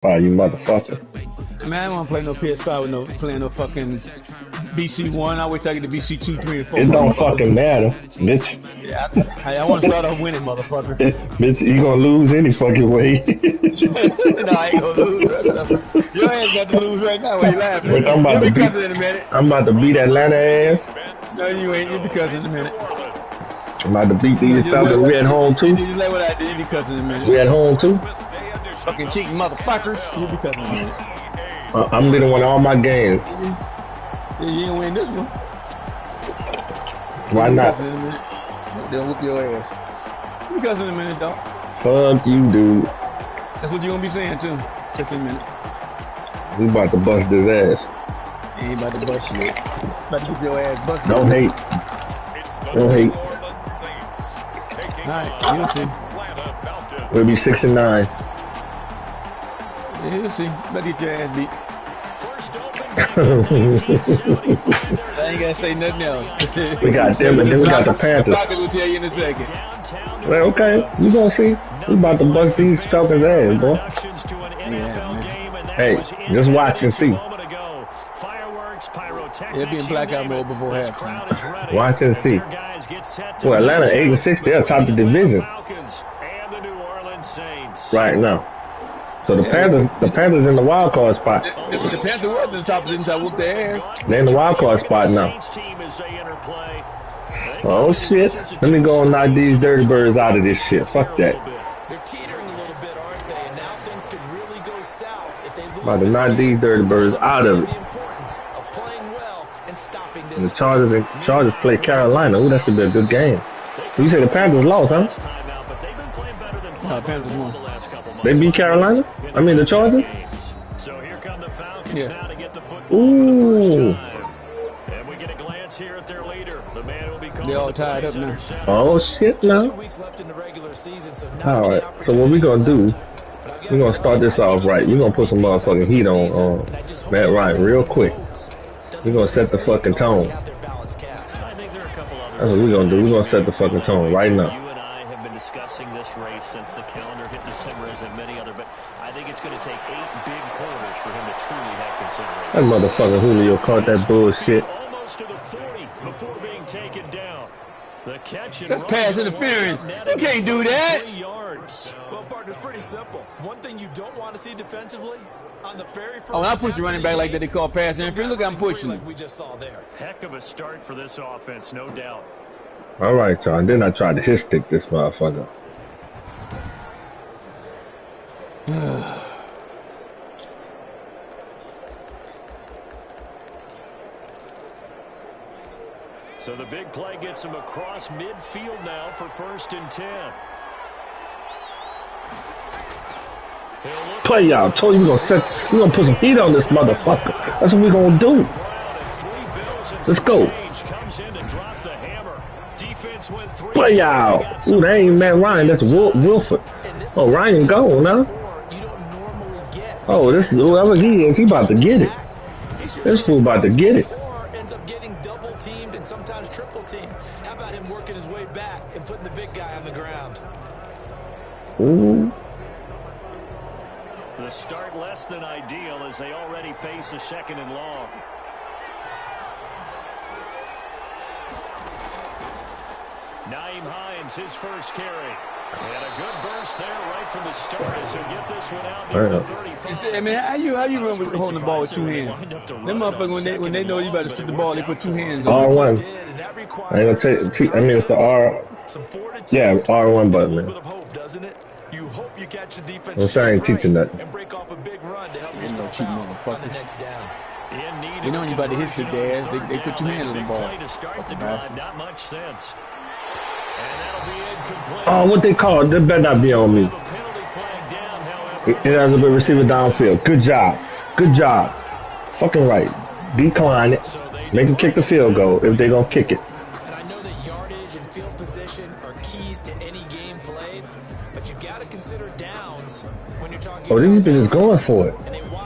Oh, you motherfucker. Man, I don't want to play no PS5 with no playing no fucking BC1. I wait till I get to BC2, 3, and 4, It don't motherfucker. fucking matter, bitch. Yeah, I want to start off winning, motherfucker. Bitch, you gonna lose any fucking way. No, I ain't gonna lose. Your ass got to lose right now. Why you laughing? Bitch, I'm You'll about to be beat. cussing in a minute. I'm about to beat Atlanta ass. No, you ain't. You'll be cussing in a minute. I'm about to beat these fellas. We at home too. You like what I did. You be cussing in a minute. We at home too. Fucking cheating motherfuckers. You'll be cussing in a minute. I'm gonna win all my games. Yeah, you ain't win this one. Why You be not? cussing in a minute. They'll whoop your ass. You be cussing in a minute, dog. Fuck you, dude. That's what you gonna be saying too. Just in a minute. We about to bust this ass. You ain't about to bust shit. About to get your ass busted. Don't hate. Don't hate. Alright, you'll see. We'll be 6-9. Yeah, you'll see. About to get your ass beat. I ain't gotta say nothing else. We got them and then we got the Panthers. Falcons will tell you in a second. Well, okay, you gonna see. We about to bust these Falcons ass, boy. Hey, just watch and see. They'll be in blackout mode before halftime. Watch and see. Well, Atlanta 8-6, they're top of the division right now. So the Panthers in the wild card spot. The Panthers was in the top of the inside, whoop their ass. They're in the wild card spot now. Oh shit! Let me go and knock these dirty birds out of this shit. Fuck that. They're teetering a little bit, aren't they? And now things could really go south if they lose. About to knock these dirty birds out of it. And the Chargers play Carolina. Ooh, that should be a good game. You say the Panthers lost, huh? No, Panthers won. They beat Carolina? I mean the Chargers? Yeah. Ooh. They all tied up now. Oh shit now. Alright, so what we gonna do, we're gonna start this off right. We're gonna put some motherfucking heat on Matt Ryan real quick. We're gonna set the fucking tone. That's what we're gonna do. We're gonna set the fucking tone right now. You and I have been discussing this race since the calendar hit December, as in many other, but I think it's going to take 8 big quarters for him to truly have consideration. That motherfucker Julio caught that bullshit. Almost to the 40 before being taken down. The catch and That's pass interference. You can't do that. 3 yards. Well, partner, it's pretty simple. One thing you don't want to see defensively on the very first. Oh, when I push the running back like that, they call pass interference. Look, I'm pushing like him. we just saw there. Heck of a start for this offense, no doubt. All right, y'all. And then I tried to hit stick this motherfucker. So the big play gets him across midfield now for 1st and 10. Play y'all. Told you we're gonna put some heat on this motherfucker. That's what we're gonna do. Let's go. Play y'all. Ooh, that ain't Matt Ryan. That's Wilford. Oh, Ryan gone now. Oh, this whoever he is, he about to get it. This fool about to get it. Ends up getting double teamed and sometimes triple teamed. How about him working his way back and putting the big guy on the ground? Ooh. The start less than ideal as they already face a 2nd and long. Nyheim Hines, his first carry. And a good burst there right from the start as he'll get this one out near the 35. I mean, how you run with holding the ball with 2 hands? Them motherfuckers, when they know you about to shoot the ball, they put 2 hands on it. R1. I ain't gonna take. I mean, it's the R. Yeah, R1 button, man. You hope you catch the defense. I'm sorry, I ain't teaching that. And break off a big run to help Ain't yourself no cheating out on the motherfuckers. next down. You know when you about to hit their ass, they put 2 hands on the ball. To start the drive, not much sense. And that'll be incomplete. Oh, what they call? That better not be on me. The penalty flag down, however. It has a big receiver downfield. Good job. Good job. Fucking right. Decline it. Make them kick the field goal if they gonna kick it. And I know that yardage and field position are keys to any game played, but you've got to consider downs when you're talking. Oh, these bitches going for it.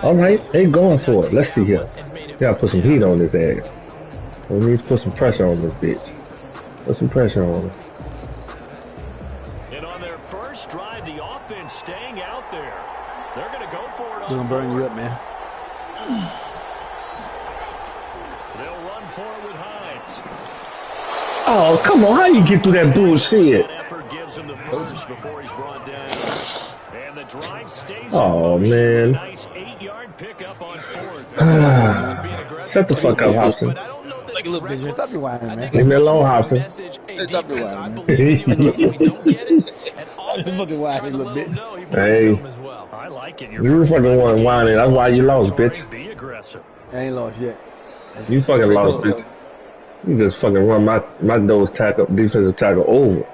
All right, they going for it. Let's see here. Gotta put some heat on this ass. We need to put some pressure on this bitch. Put some pressure on her. And on their first drive, the offense staying out there. They're going to go for it They're gonna burn you up, man. They'll run for it with Hines. Oh, come on. How you get through that bullshit? Effort gives him the first before he's brought down. And the drive stays Oh, in motion. man. Nice 8-yard pickup on fourth. Shut the fuck up, Hobson. Like a little bitch. Stop your whining, man. Leave me alone, Hobson. Stop your whining, man. Stop the fucking whining, little bitch. Hey. I like it. You fucking want whining. That's why you lost, bitch. Be aggressive. I ain't lost yet. You fucking lost, bitch. You just fucking run my nose tackle, defensive tackle over.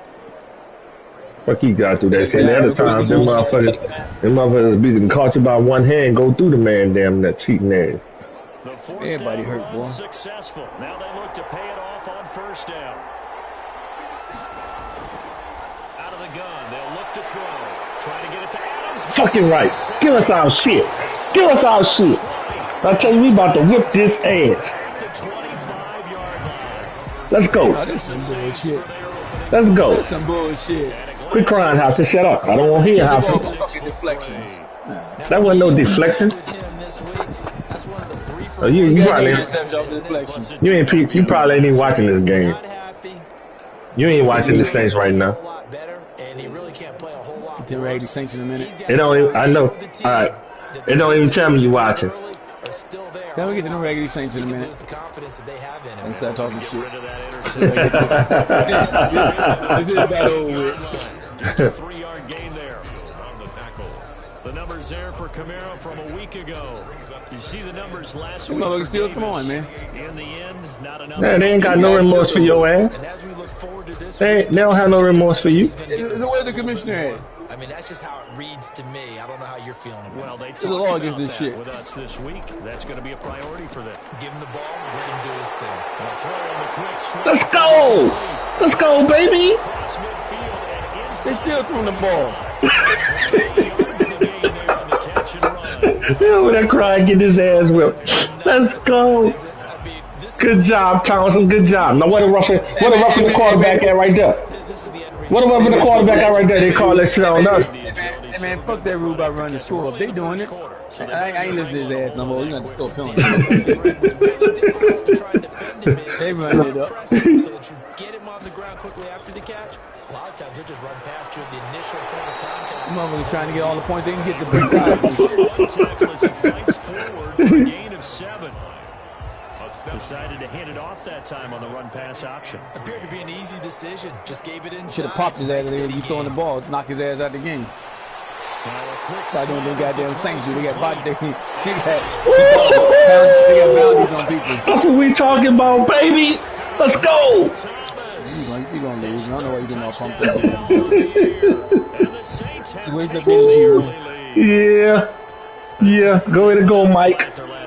Fuck, he got through that shit. The other time, them motherfuckers be caught you by one hand, go through the man, damn, that cheating ass. Everybody hurt, boy. Successful. Now they look to pay it off on first down. Out of the gun, they'll look to throw. Trying to get it to Adams. Fucking right. Give us our shit. Give us our shit. I tell you, we about to whip this ass. Let's go. Oh, this some bullshit. Let's go. That's some bullshit. Quit crying, Hobson. Shut up. I don't want to hear Hobson. Fucking deflections. That wasn't no deflection. Oh, you probably you probably ain't even watching this game. You ain't watching the Saints right now. Get ready to Saints in a minute. It don't even, I know. All right. It don't even tell me you watching. Can we get to the regular Saints in a minute? And start talking shit. This is about over with. 3-yard gain there. The numbers there for Kamara from a week ago. You see the numbers last week. Motherfucker still come on, man. In the end, not enough. Man, they ain't got no remorse for your ass. They don't have no remorse for you. Where's the commissioner at? I mean, that's just how it reads to me. I don't know how you're feeling about it. Well, they There's a law talked against about this that shit. with us this week. That's going to be a priority for them. Give him the ball, let him do his thing. A throw on the quick slip. Let's go. Let's go, baby. Cross midfield and They inside. still throwing the ball. 8 yards the gain there on the catch and run. Over there crying, get his ass whipped. Let's go. Good job, Townsend. Good job. Now, what a roughing the quarterback at right there? What a roughing the quarterback at right there? They call that shit on us. Hey, man, fuck that rule about running the score up. They doing it. I ain't listening to his ass no more. You got to throw a penalty. They running it up. So that you get him on the ground quickly after the catch. A lot of times they'll just run past you at the initial point of contact. Motherfuckers trying to get all the points they can get to break ties and shit. Tackle as he fights forward for a gain of 7. Decided to hand it off that time on the run-pass option. Appeared to be an easy decision. Just gave it inside. Should have popped his ass there. You throwing the ball, knock his ass out the game. Now a quick Start doing them slide. goddamn Saints. They got body. They got bounties on people. That's what we talking about, baby. Let's go. You gonna lose. I don't know why you getting all pumped up. And the Saints have Where's the taken energy, the man? early lead. Yeah. Way to go, Mike.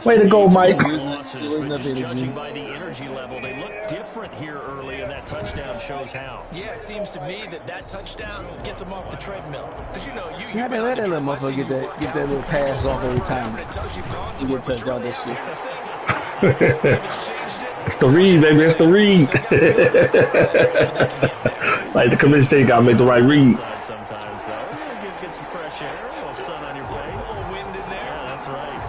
Way to go, Mike. Losses, but just judging by the energy level, they look different here early, and that touchdown shows how. Yeah, it seems to me that touchdown gets them off the treadmill. Because, you know, Yeah, they let that little motherfucker get that little pass off every time. You get touched out that shit. It's the read, baby. It's the read. Like the commissioner got to make the right read. Sometimes, though. Get some fresh air, a little sun on your face. A little wind in there. Yeah, that's right.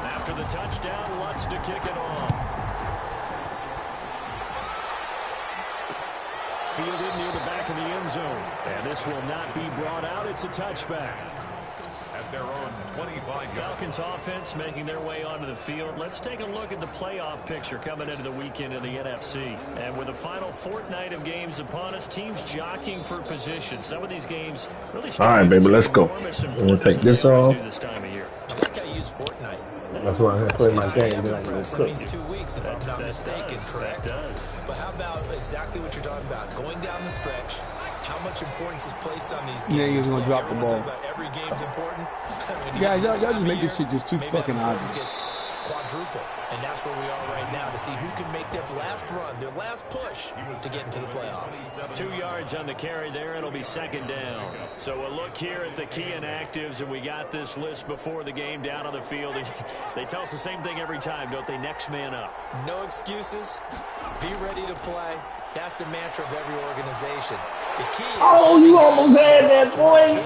After the touchdown, Lutz to kick it off. Fielded near the back of the end zone. And this will not be brought out. It's a touchback. At their own 25. Falcons offense making their way onto the field. Let's take a look at the playoff picture coming into the weekend in the NFC. And with the final fortnight of games upon us, teams jockeying for position. Some of these games really All right, baby, let's go. I'm gonna take this off. this time of year. I like how you use Fortnite. That's why I play my game. Then I go That cook. means 2 weeks, if I'm not mistaken, correct? That does. But how about exactly what you're talking about? Going down the stretch, how much importance is placed on these games? Yeah, you're gonna drop the Everyone ball. talk about every game's important. When you Guys, get y'all this time just of make this year, shit just too maybe fucking that importance obvious. gets quadruple. And that's where we are right now to see who can make their last run, their last push to get into the playoffs. 2 yards on the carry there. It'll be second down. So we'll look here at the key inactives, and we got this list before the game down on the field. And they tell us the same thing every time, don't they? Next man up. No excuses. Be ready to play. That's the mantra of every organization. The key is... Oh, you almost had that, boy.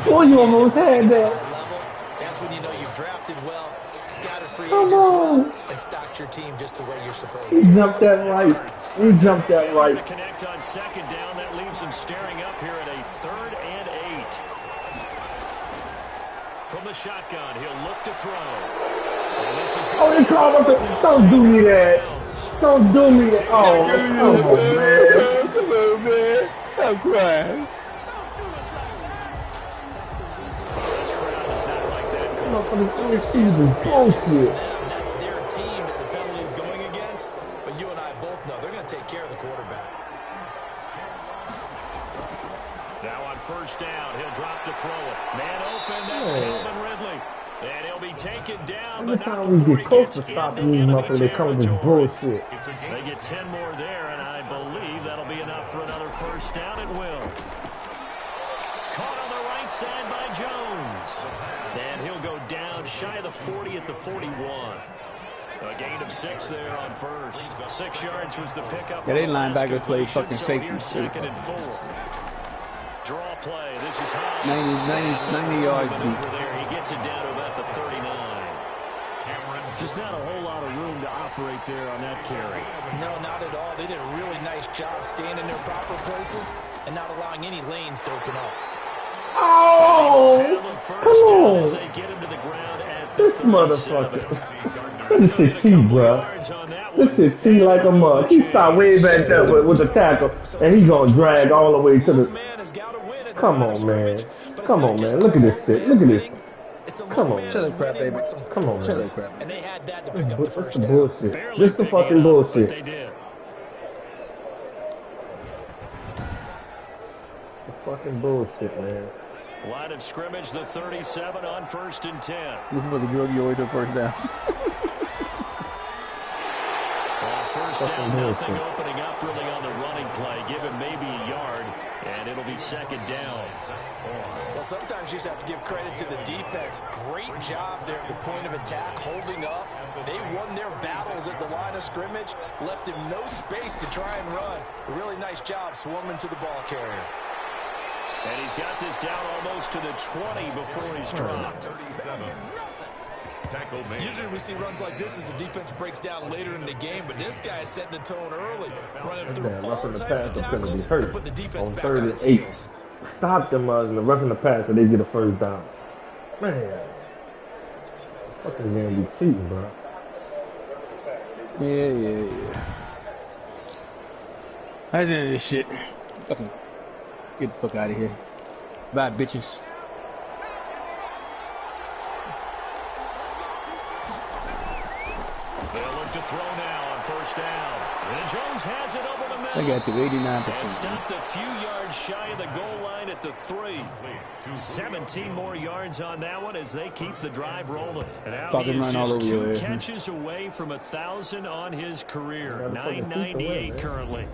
Boy, you almost had that. That's when you know you've drafted well, scouted free agents well, and stocked your team just the way you're supposed to. You jumped that right. You jumped that right. To connect on second down, that leaves him staring up here at a 3rd and 8. From the shotgun, he'll look to throw. And this is they called us. Don't do me that. Don't do me that. Oh, come on, man. Come on, man. Stop crying. This season bullshit. That's their team that the penalty is going against, but you and I both know they're going to take care of the quarterback. Now on first down, he'll drop to throw it. Man open, that's Calvin Ridley. And he'll be taken down. Every time we get close to stopping these motherfuckers, they come with this bullshit. They get 10 more there, and I believe that'll be enough for another first down. It will. Caught on the right side by Jones. And he'll go down shy of the 40 at the 41. A gain of 6 there on first. 6 yards was the pickup. Yeah, they linebackers play fucking so safety. Here's 2nd and 4. Draw play. This is high. 90 yards deep. There. He gets it down to about the 39. Just not a whole lot of room to operate there on that carry. No, not at all. They did a really nice job staying in their proper places and not allowing any lanes to open up. Oh, come on. This motherfucker. This shit cheap, bro. This shit cheap like a mug. He stopped way back there with the tackle, and he gonna drag all the way to the... Come on, man. Come on, man. Look at this shit. Look at this. Come on. Shut up, crap, baby. Come on, man. Shut up, crap. And they had that to pick up the first This the down. bullshit. This the fucking bullshit. They did. The fucking bullshit, man. Line of scrimmage, the 37 on 1st and 10. This motherfucker drug you away to first down. First down, nothing opening up really on the running play. Give him maybe a yard, and it'll be 2nd down. Well, sometimes you just have to give credit to the defense. Great job there at the point of attack, holding up. They won their battles at the line of scrimmage, left him no space to try and run. A really nice job swarming to the ball carrier. And he's got this down almost to the 20 before he's dropped. Usually we see runs like this as the defense breaks down later in the game, but this guy is setting the tone early, running through all types of tackles and putting the defense back on its heels. Stop them in the roughing the pass so they get a first down. Man. Fucking man be cheating, bro. Yeah. I did this shit. Fucking get the fuck out of here. Bye, bitches. They'll look to throw now on first down. And Jones has it over the middle. I got to 89%. And stopped a few yards shy of the goal line at the 3. 17 more yards on that one as they keep the drive rolling. And now he is just 2 catches away from 1,000 on his career. 998 currently.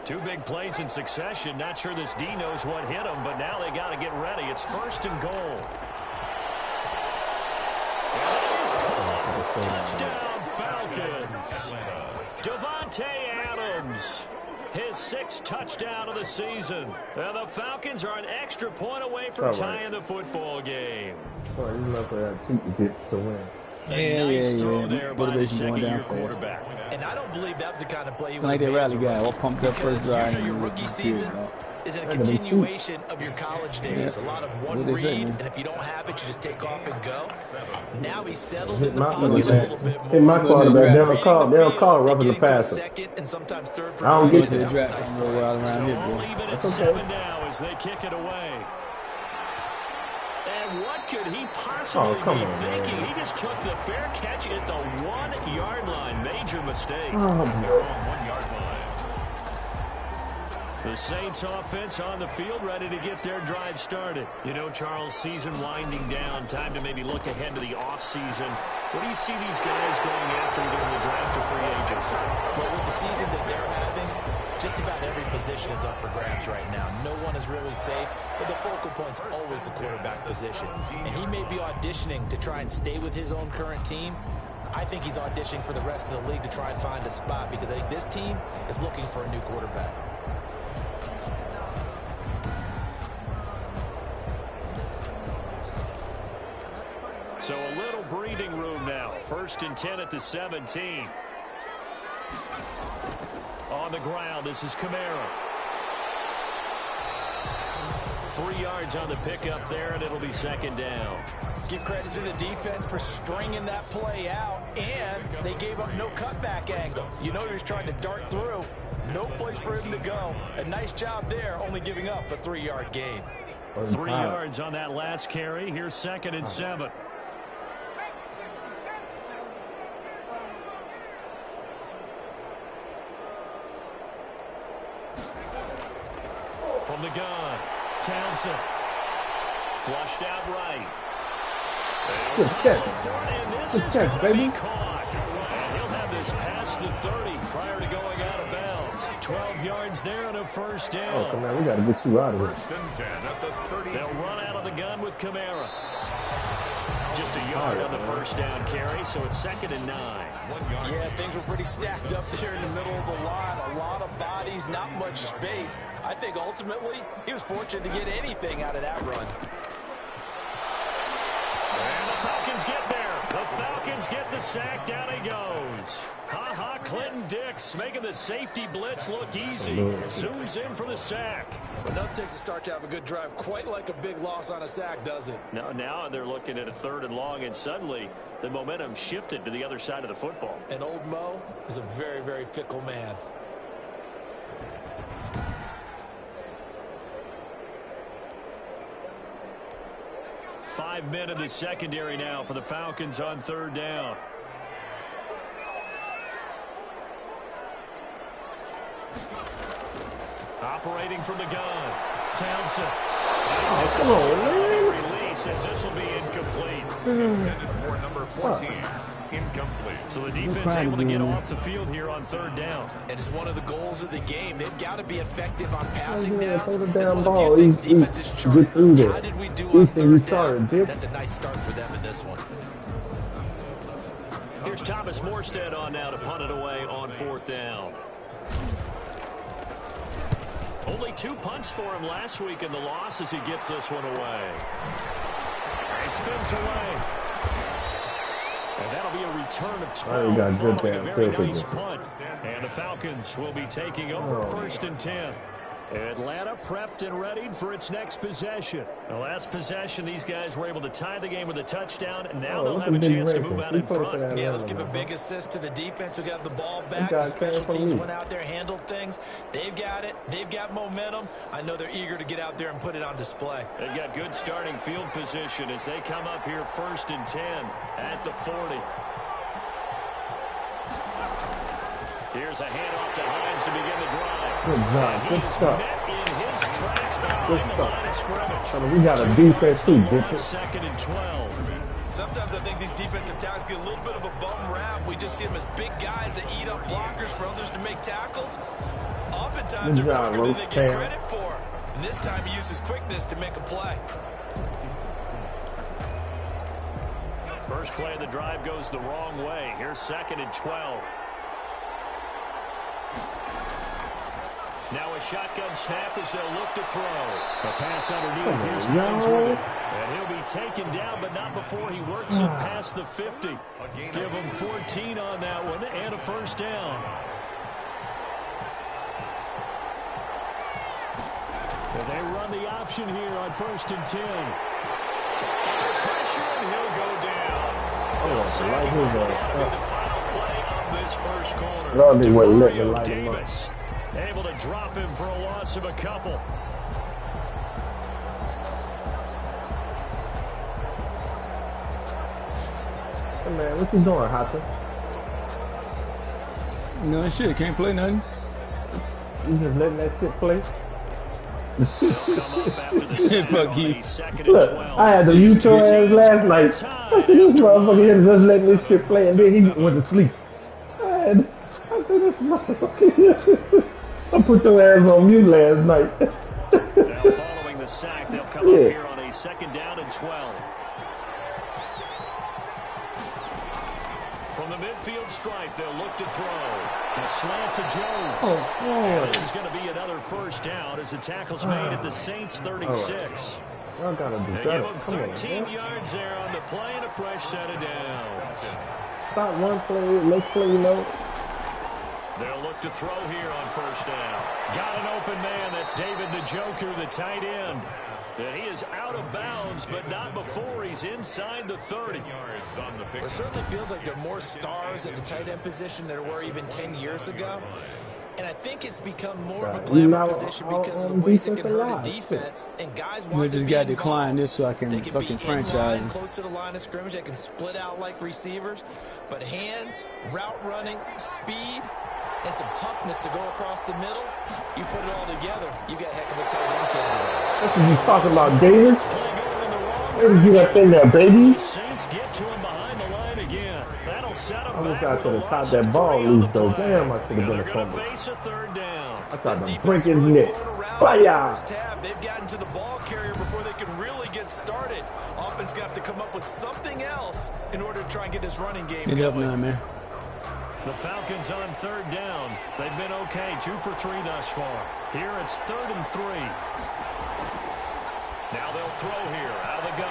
Two big plays in succession. Not sure this D knows what hit him, but now they got to get ready. It's 1st and goal. Touchdown, Falcons. Davante Adams, his 6th touchdown of the season. And the Falcons are an extra point away from tying the football game. Oh, you love for that cheat to get to win. Nice throw there by the second-year quarterback. And I don't believe that was the kind of play you like that rally guy, all pumped up first drive. Usually your rookie season is a continuation of your college days. A lot of one read, and if you don't have it, you just take off and go. Now he's settled in the pocket a little bit more. Hit my quarterback. They don't call roughing the passer. Second and sometimes third. I don't get it. So only even at 7 now as they kick it away. And what could he possibly be thinking? Man. He just took the fair catch at the 1-yard line. Major mistake. Oh, 1-yard line. The Saints offense on the field, ready to get their drive started. You know, Charles, season winding down. Time to maybe look ahead to the offseason. What do you see these guys going after during the draft or free agency? Well, with the season that they're having, just about every position is up for grabs right now. No one is really safe, but the focal point's always the quarterback position. And he may be auditioning to try and stay with his own current team. I think he's auditioning for the rest of the league to try and find a spot because I think this team is looking for a new quarterback. So a little breathing room now. 1st and 10 at the 17. On the ground, this is Kamara. 3 yards on the pickup there, and it'll be 2nd down. Give credit to the defense for stringing that play out, and they gave up no cutback angle. You know he was trying to dart through. No place for him to go. A nice job there, only giving up a 3-yard gain. 3 yards on that last carry. Here's 2nd and 7. From the gun, Townsend. Flushed out right. Good catch. And this is going to be caught. And he'll have this past the 30 prior to going out of bounds. 12 yards there and a 1st down. Oh, come on, we got to get you out of here. 1st and 10 at the 30. They'll run out of the gun with Kamara. Just a yard on the 1st down carry, so it's 2nd and 9. Yeah, things were pretty stacked up there in the middle of the line. A lot of bodies, not much space. I think ultimately he was fortunate to get anything out of that run. And the Falcons get there. The Falcons get the sack. Down he goes. Ha-ha, Clinton Dix making the safety blitz look easy. Zooms in for the sack. Enough takes a start to have a good drive. Quite like a big loss on a sack, does it? Now they're looking at a 3rd and long, and suddenly the momentum shifted to the other side of the football. And old Mo is a very, very fickle man. Five men in the secondary now for the Falcons on 3rd down. Operating from the gun, Townsend. Come on, man. Release as this will be incomplete. Intended for number 14. Incomplete. So the defense able to get off the field here on 3rd down. And it's one of the goals of the game. They've got to be effective on passing Yeah, down. throw the That's damn one ball. of the few things Eat, defenses get chart. through there. How did we do Eat on and 3rd retard, down? bitch. That's a nice start for them in this one. Here's Thomas Morstead on now to punt it away on 4th down. Only 2 punts for him last week in the loss as he gets this one away. He spins away. And that'll be a return of 12 got good following a damn very tackle nice there. punt. And the Falcons will be taking over 1st and 10. Atlanta prepped and readied for its next possession. The last possession, these guys were able to tie the game with a touchdown, and now they'll have a chance to move out in front. Yeah, let's give a big assist to the defense who got the ball back. The special teams went out there, handled things. They've got it. They've got momentum. I know they're eager to get out there and put it on display. They've got good starting field position as they come up here 1st and 10 at the 40. Here's a handoff to Hines to begin the drive. Good job. Good stuff. Met in his tracks behind the line of scrimmage. So we got a defense too, bitches. 2nd and 12. Sometimes I think these defensive tackles get a little bit of a bum rap. We just see them as big guys that eat up blockers for others to make tackles. Oftentimes they're quicker than they get credit for. And this time he uses quickness to make a play. First play of the drive goes the wrong way. Here's 2nd and 12. Now a shotgun snap as they'll look to throw. A pass underneath. Here's Hines with it. And he'll be taken down, but not before he works it past the 50. Give him 14 on that one and a 1st down. And they run the option here on 1st and 10. Under pressure, and he'll go down. Like The final play of this first quarter. Lord, they wouldn't let me Demario light him up. Davis able to drop him for a loss of a couple. Hey, man, what you doing, Hopper? No shit, can't play nothing. You just letting that shit play? Fuck you. Look, I had to mute your ass last night. This motherfucker here just letting this shit play, and then he went to sleep. I said, this motherfucker. I put your ass on mute last night. Now following the sack, they'll come up here on a 2nd down and 12. From the midfield stripe, they'll look to throw. A slant to Jones. Oh, this is going to be another 1st down as the tackle's made at the Saints 36. Y'all gotta do They better. give them 13 yards there on the play and a fresh set of downs. Stop one play, next play, you know. They'll look to throw here on 1st down. Got an open man. That's David Njoku, the tight end. And he is out of bounds, but not before he's inside the 30. It certainly feels like there are more stars at the tight end position than there were even 10 years ago. And I think it's become more of a glamour position because of the ways it can hurt a defense. And guys want to just be got to involved. decline this so I can They can fucking be franchise. in line, close to the line of scrimmage. They can split out like receivers. But hands, route running, speed, and some toughness to go across the middle, you put it all together, you got a heck of a tight end candidate. What are you talking about, David? Where did you get that in there, baby? Saints get to him behind the line again. That'll set him I wish back I with could a have caught loss that of ball 3 on the loose, though. play. Damn, I should have Now been they're a going to fumble. face a 3rd down. I tried This to defense break his really neck. thrown around in the Fire! first half. They've gotten to the ball carrier before they can really get started. Offense got to come up with something else in order to try and get this running game Get up going. now, man. The Falcons on 3rd down. They've been okay, 2 for 3 thus far. Here it's 3rd and 3. Now they'll throw here out of the gun.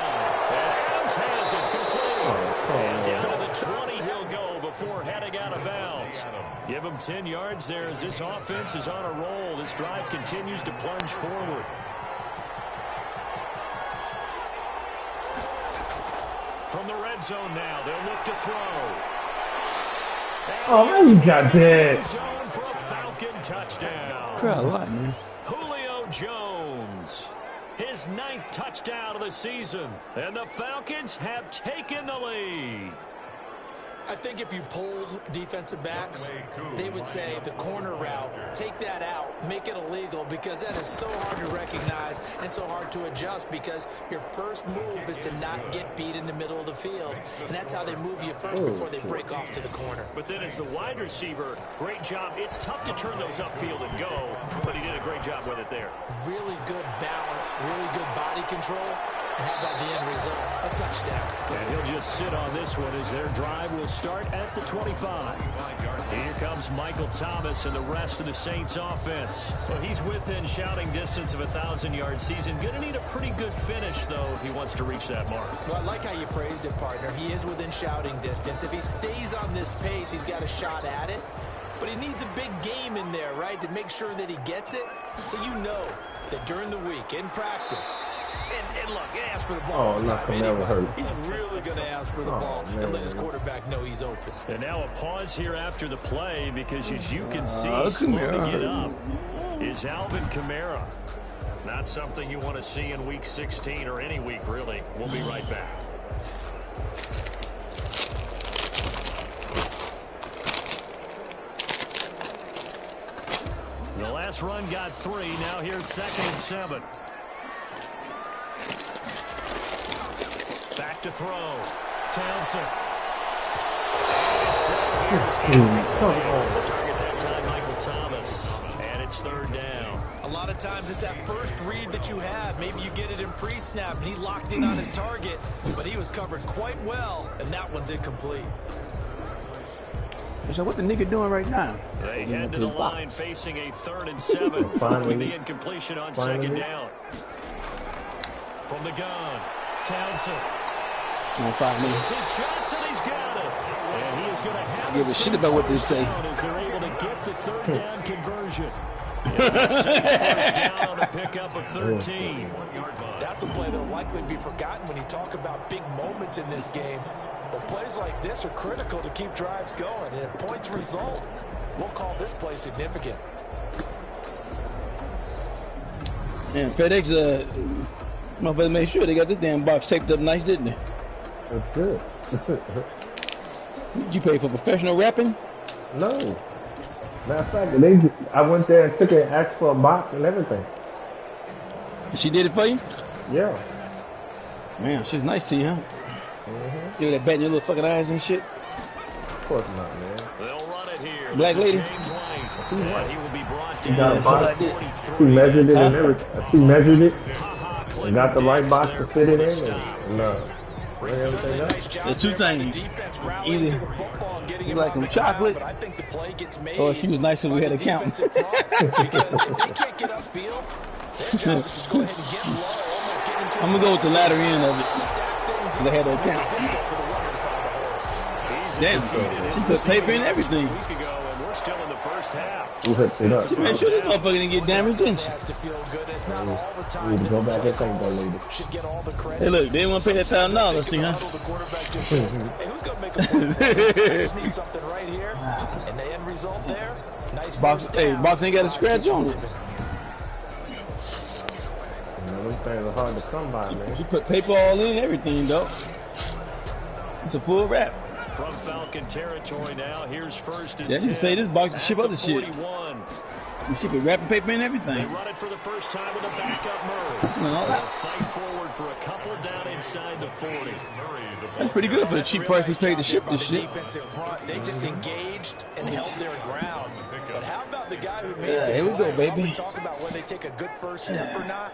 Adams has it complete. And down to the 20 he'll go before heading out of bounds. Give him 10 yards there as this offense is on a roll. This drive continues to plunge forward. From the red zone now, they'll look to throw. Oh, you got that. Zone for a Falcon touchdown. Crap, a lot, man. Julio Jones, his 9th touchdown of the season, and the Falcons have taken the lead. I think if you polled defensive backs, they would say the corner route, take that out, make it illegal, because that is so hard to recognize and so hard to adjust, because your first move is to not get beat in the middle of the field, and that's how they move you first before they break off to the corner. But then as the wide receiver, great job. It's tough to turn those upfield and go, but he did a great job with it there. Really good balance, really good body control, and how about the end result? A touchdown. And he'll just sit on this one as their drive will start at the 25. Here comes Michael Thomas and the rest of the Saints offense. Well, he's within shouting distance of a 1,000-yard season. Going to need a pretty good finish, though, if he wants to reach that mark. Well, I like how you phrased it, partner. He is within shouting distance. If he stays on this pace, he's got a shot at it. But he needs a big game in there, right, to make sure that he gets it. So you know that during the week, in practice, and look, he asked for the ball all the time anyway. He's really going to ask for the ball and let his quarterback know he's open. And now a pause here after the play because, as you can see, slow to get up is Alvin Kamara. Not something you want to see in Week 16 or any week, really. We'll be right back. The last run got 3. Now here's 2nd and 7. Back to throw. Townsend. His throw here is incomplete. Target that time, Michael Thomas. And it's 3rd down. A lot of times it's that first read that you have. Maybe you get it in pre-snap, and he locked in on his target, but he was covered quite well, and that one's incomplete. So what the nigga doing right now? They head to the line facing a 3rd and 7 following the incompletion on 2nd down. From the gun, Townsend. This is Johnson. He's got it. And he is going to have give a shit about what they say. As they're able to get the 3rd down conversion. First down on a pickup of 13. That's a play that will likely be forgotten when you talk about big moments in this game. But plays like this are critical to keep drives going. And if points result, we'll call this play significant. Man, FedEx, motherfucker made sure they got this damn box taped up nice, didn't they? That's good. You pay for professional rapping? No. Matter of fact, I went there and took it and asked for a box and everything. She did it for you? Yeah. Man, she's nice to you, huh? You that bat in your little fucking eyes and shit? Of course not, man. They'll run it here. Black lady? James White. And he will be brought She got a down. box. She measured it and everything. She measured it and got the right box to fit it in. And everything else. There's two things. Either you like them chocolate, or she was nice when we had a count. I'm gonna go with the latter end of it. They had an account. Damn, she put paper in everything. We hooked it up. She made sure this motherfucker didn't get damaged, didn't she? We need to go back and thank that lady. Hey, look, they didn't want to pay that $1,000, see, huh? Box, hey, box ain't got a scratch on it. Them things are hard to come by, man. She put paper all in and everything, though. It's a full wrap. From Falcon territory now, here's first and 10. Yeah, you say this box can ship other shit. 41. You ship it wrapping paper and They everything. run it for the first time with a backup Murray. They'll fight forward for a couple down inside the 40. That's pretty good for the cheap price we paid to ship this shit. They just engaged and held their ground. But how about the guy who made Yeah, the here we go, play? baby. While we talk about when they take a good first step or not.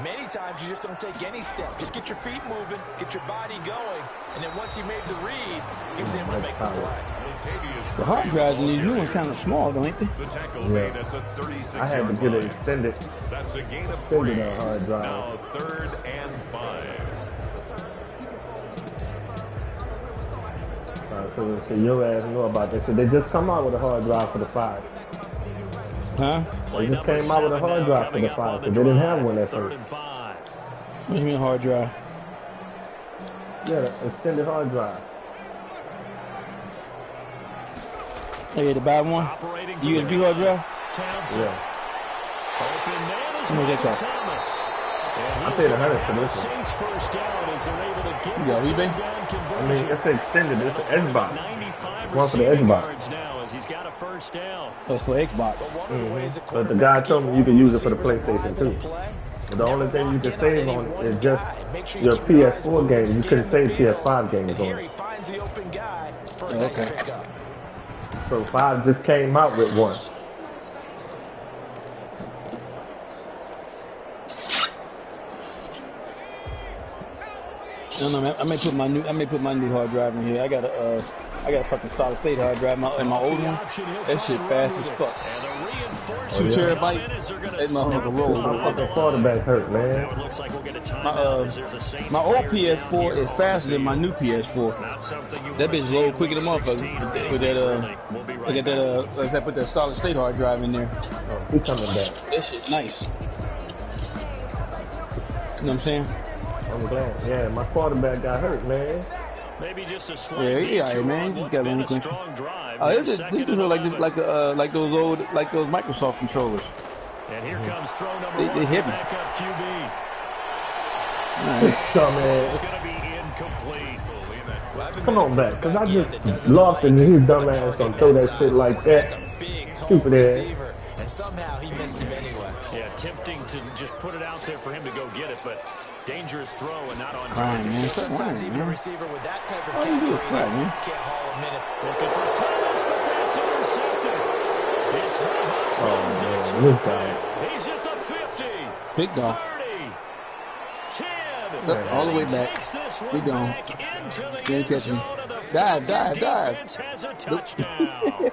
Many times you just don't take any step. Just get your feet moving, get your body going, and then once he made the read, he was able to make the play. The hard drives in these new ones kind of small, don't they? Yeah. I had to get it extended. That's a gain of Extended 3. on hard drive. Now 3rd and 5. So your ass know about that. So they just come out with a hard drive for the 5. Huh? They just came out with a hard drive for the 5, because they didn't have one at Third first. and 5. What do you mean hard drive? Yeah, the extended hard drive. Hey, you had to buy one? Operating from USB the hard drive? Townsend. Yeah. Open man is How much that Michael cost? Thomas. I paid $100 for this one. Saints first down as they're able to get You got the eBay? third down I conversion. mean, it's extended. It's an Xbox. 95 One for the receiving Xbox. yards now as he's got a first down. Oh, it's for Xbox. But the guy told me you can use it for the PlayStation too. But the only thing you can save on it is just your PS4 games. You couldn't save PS5 games on it. Okay. So 5 just came out with one. No, man. I may put my new hard drive in here. I got a fucking solid state hard drive in my old one. That shit fast as fuck. And the reinforcements 2 yeah. terabyte. That motherfucker roll. My fucking quarterback hurt, Now man. it looks like we'll get a timeout as there's a Saints My old player PS4 is faster than my new PS4. Not something you That wanna bitch see load in quicker than week motherfucker. 16 or With that anything. We'll be right look at back. that like I put that solid state hard drive in there. Oh, he coming back. That shit nice. You know what I'm saying? I'm glad. Yeah, my quarterback got hurt, man. Maybe just a slight Yeah, he detour alright, man. on He what's got been one a thing. strong drive. Oh, this Second is and like 11. like those Microsoft controllers. And here comes throw number They 1 hit for me. backup QB. Alright. Come It's on, going to be incomplete. come on back, cause I just lost and his dumb ass gonna throw that shit like that. Stupid ass. And somehow he missed him anyway. Yeah, tempting to just put it out there for him to go get it, but dangerous throw and not on Crying, target. man. Stop Sometimes crying, even a man. receiver with that type of All you do is catch cry, radius man. can't haul a minute. Looking for Thomas, but that's intercepted. It's Oh man, look at it. He's at the 50. Big dog. 30. 10. All the way back. Takes this one He gone. back into the Can't end catch him. zone of the Dive, dive, defense dive. has a touchdown.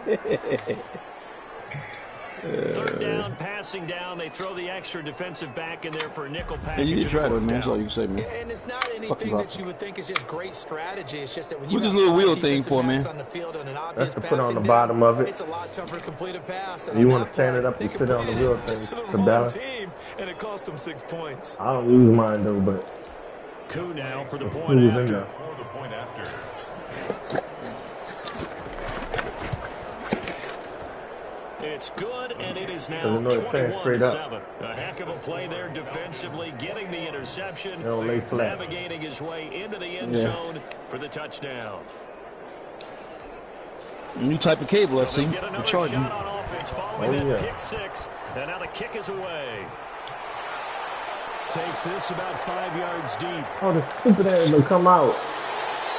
Third down, passing down. They throw the extra defensive back in there for a nickel package. Hey, you did and try it though, worked man. That's out. all you can say, man. And it's not Fucking anything rock. that you would think is just great strategy. It's just that when you What's have this little five wheel thing defensive for, backs man? on the field and an That's obvious to put on passing the down, bottom of it. it's a lot tougher to complete a pass. And You on wanna that stand play, it up they and sit on the completed wheel it thing just to the to wrong balance. team, and it cost them 6 points. I don't use mine though, but Coup now for the who point was in after. there? For the point after. It's good, and it is now Doesn't know it's saying straight up. 21-7. A heck of a play there defensively, getting the interception, They don't lay flat. navigating his way into the end Yeah. zone for the touchdown. New type of cable, I've seen. The charging. Oh, yeah. Kick 6, and now the kick is away. Takes this about 5 yards deep. Oh, the stupid ass will come out.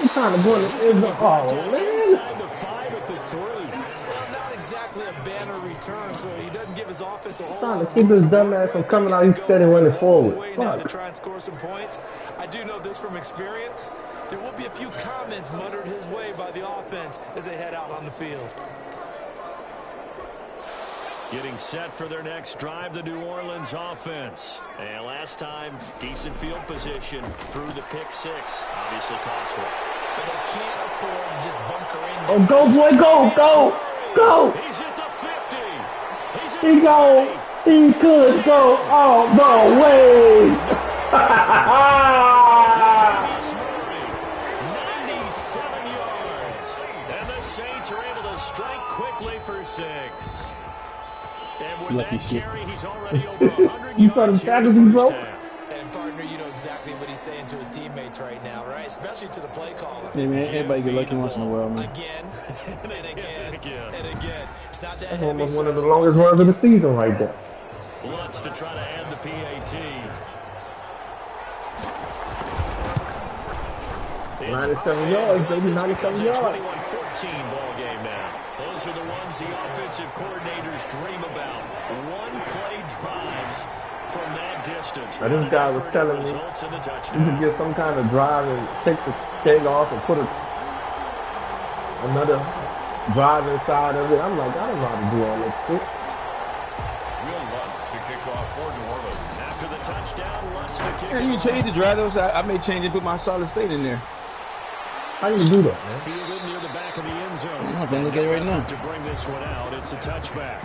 I'm trying to go in the end zone. Oh, man. Inside the 5 at the 3. Well, not exactly a banner return, so he doesn't give his offense a whole Trying to lot. keep his dumb ass from coming out. He's steady running forward. Way now to Fuck. try and score some points. I do know this from experience. There will be a few comments muttered his way by the offense as they head out on the field. Getting set for their next drive, the New Orleans offense. And last time, decent field position through the pick 6. Obviously costly. But they can't afford to just bunker in. Oh, go, boy, go, go, go. He's at the 50. He's at He the go. 30. He could go. Oh, no way. Jarvis Murray, 97 yards. And the Saints are able to strike quickly for 6. And with Lucky that shit. carry, he's already over 100 You saw yards the here in tackles the he first broke? half. And partner, you know exactly what he's saying to his teammates right now, right? Especially to the play caller. Hey, man, everybody get lucky once in a while, man. Again and again and again. It's not that That's heavy. almost one of the longest runs of the season right there. Lutz to try to add the PAT. It's 97 yards, baby, 97 yards. 21-14 ball game now. Those are the ones the offensive coordinators dream about. One-play drives from that distance. Now, this guy was telling me Results in the you touchdown. could get some kind of drive and take the keg off and put another drive inside of it. I'm like, I don't know how to do all that shit. Will Lutz to kick off for New Orleans. After the touchdown, Lutz to kick Yeah, it you off. change the drivers. I may change it, put my solid state in there. How do you do that, man? Fielded near the back of the end zone. I'm not gonna look at it right now. To bring this one out, it's a touchback.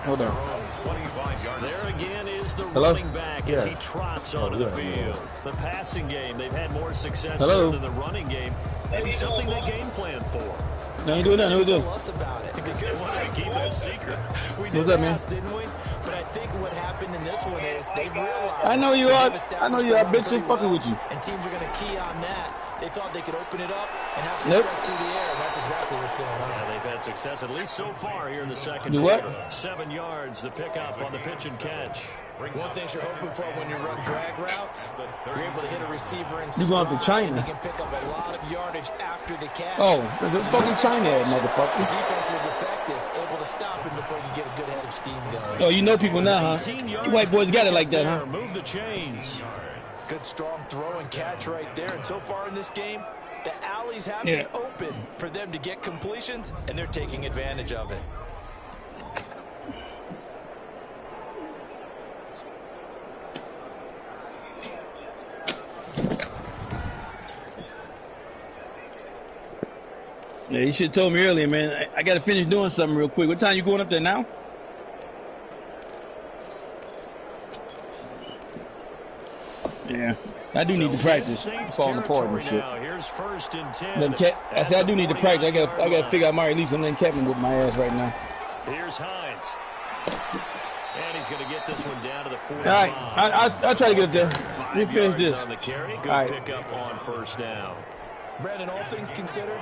Hold on. 25-yard. There again is the Hello? running back as Yeah. he trots onto the field. The passing game, they've had more success Hello? there than the running game. Maybe something they game plan for. No, you doing that. Who do? Tell us about it. Because they want to keep it a secret. We did What's up, man? ask, didn't we? But I think what happened in this one is they've realized. I know you that are. they've I know established you are. the I run bet you pretty fucking well, with you. And teams are going to key on that. They thought they could open it up and have Nope. success through the air, and that's exactly what's going on. Yeah, they've had success at least so far here in the second Do what? quarter. 7 yards, the pickup on the pitch and catch. One thing you're hoping for when you run drag routes, you're able to hit a receiver in You going to stride, China. and you can pick up a lot of yardage after the catch. Oh, the fucking China head, The motherfucker. defense was effective, able to stop him before you get a good head of steam going. Oh, you know people now, huh? 18 You yards white boys got it like that, there. huh? Move the chains. Good strong throw and catch right there. And so far in this game, the alleys have Yeah. been open for them to get completions, and they're taking advantage of it. Yeah, you should have told me earlier, man. I got to finish doing something real quick. What time you going up there now? Yeah, I do need to practice. Saints Falling apart and territory shit. now. Here's first and 10. I said I do need to practice. I got to figure out my release. I'm letting Kevin whip my ass right now. Here's Hines. And he's going to get this one down to the 45. All right, I'll try to get up there. 5 We finish yards this. on the carry. Good All right. pickup on first down. Brandon, all things considered,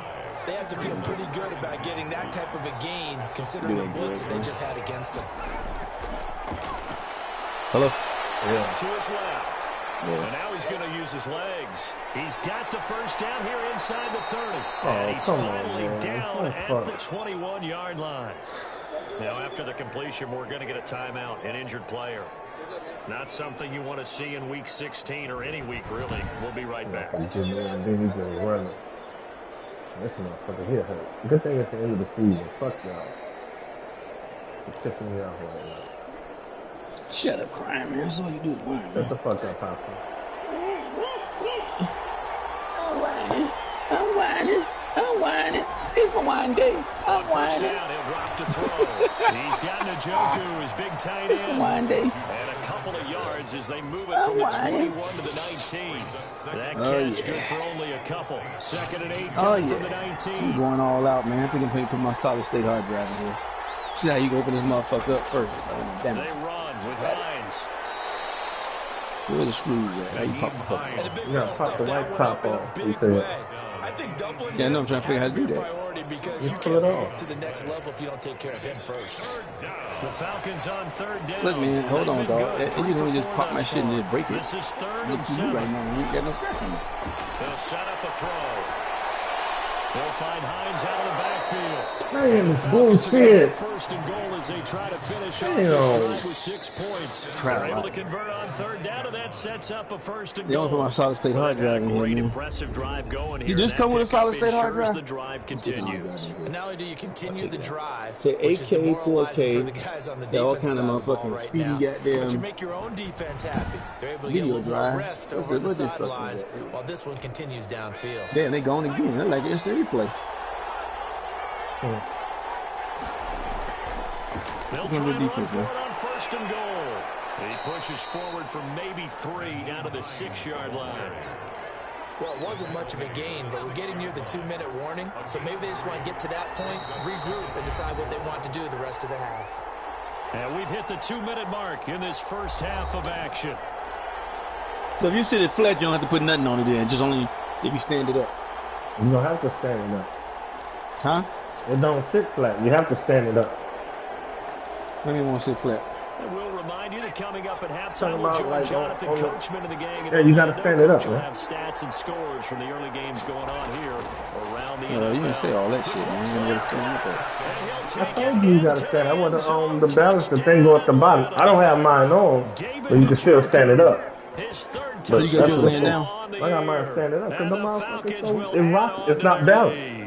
they have to feel pretty good about getting that type of a gain, considering the blitz that they just had against them. Hello. To his left. And now he's going to use his legs. He's got the first down here inside the 30. And he's come on, finally man. down at Fuck. the 21-yard line. Now, after the completion, we're going to get a timeout, an injured player. Not something you want to see in Week 16 or any week, really. We'll be right back. And then he just running. This motherfucker here hurt. Good thing it's the end of the season. Fuck y'all. It's pissing me off right now. Shut up, crying, man. That's all you do is whine, Shut man. the fuck up, Papa. I'm whining. It's my wine day. I'm First whining. down, he'll drop to throw. He's got Njoku, his big tight It's my end. wine day. And a couple of yards as they move it from the 21 to the 19. That catch good for only a couple. 2nd and 8 Oh, coming yeah. from the I'm 19. going all out, man. I think I'm going to put my solid state hard drive in here. See how you can open this motherfucker up first. Oh, damn They it. run with Hines. Where the screws at? How you pop the fuck? And the big Yeah, fella pop stepped the that white one top up in a off, big he said. way. I think Dublin Yeah, I know, I'm trying to figure out how to do that. priority because you pull it can't move off. to the next level if you don't take care of him first. The Falcons on third down. Look, man, hold on, They've been dog. good. You 3 can for just 4 pop my thus shit and far. just break it. This is third Look and to you 7. right now. You ain't got no scratch on me. They'll set up a throw. They'll find Hines out of the backfield. Man, this Falcons are gonna bullshit. get first and goal as they try to finish off Damn. this drive with 6 points. Crap. They're able to convert on third down, and that sets up a first and They goal. only put my solid state hard They've got drive a in here, great, man. impressive drive going here. You just and come that with a solid pickup state hard ensures drive? the drive Let's get the hard continues. drive in here. And not only do you continue the drive, Say which is 8K, demoralizing 4K, for the guys on the they're all defensive kind of side of the ball motherfucking right speedy now, goddamn but you make your own defense happy. They're able to get a video little more drive. rest What's over this- the what this fucking sidelines is? while this one continues downfield. Damn, they gone again. They're like instant replay. They'll What's try on the and run defense, for man? it on first and goal. He pushes forward for maybe 3 down to the 6-yard line. Well, it wasn't much of a gain, but we're getting near the 2-minute warning, so maybe they just want to get to that point, regroup, and decide what they want to do the rest of the half. And we've hit the 2-minute mark in this first half of action. So if you sit it flat, you don't have to put nothing on it then. Just only if you stand it up. You don't have to stand it up. Huh? It don't sit flat. You have to stand it up. Let me want to sit flat. And we'll remind you that coming up at halftime, Talking we'll about, join like, Jonathan on the- Coachman of the gang. Yeah, you gotta stand it up, Coach will man. have stats and scores from the early games going on here around the You NFL. didn't say all that shit, man. You gotta stand up there. And he'll I take told it you you gotta stand. I want to the balance, the thing go at the bottom. I don't have mine on, but you can still stand it up. His third But you gotta do it that's laying the- down? on the I got mine year. standing up because And the the motherfucker Falcons so will it add rocks. on It's to not their balanced. lead.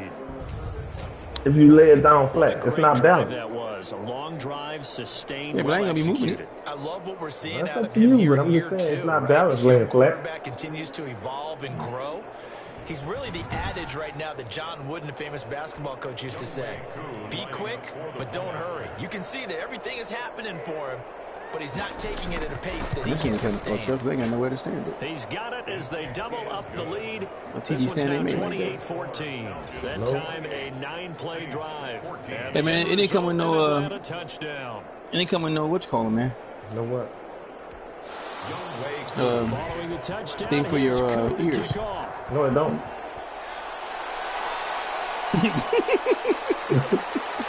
If you lay it down flat, it's Great not drive balanced. that was. A long drive, sustained, Yeah, but I ain't well gonna be moving it. executed. I love what we're seeing That's out up of to him you, here but in I'm year just saying it's 2, not right? balanced The laying flat. quarterback continues to evolve and grow. He's really the adage right now that John Wooden, a famous basketball coach, used to say. Be quick, but don't hurry. You can see that everything is happening for him, but he's not taking it at a pace that he This can nigga fucked sustain. up. They ain't got nowhere to stand it. He's got it as they double up the lead. What This TD one's stand now they made like 28-14. That time, a 9-play drive. And Hey, man, it didn't come with no, Atlanta touchdown. It ain't coming no what you call it, man. You know what? Following the touchdown, Thing for here's your, Cook to ears. kick off. No, it don't.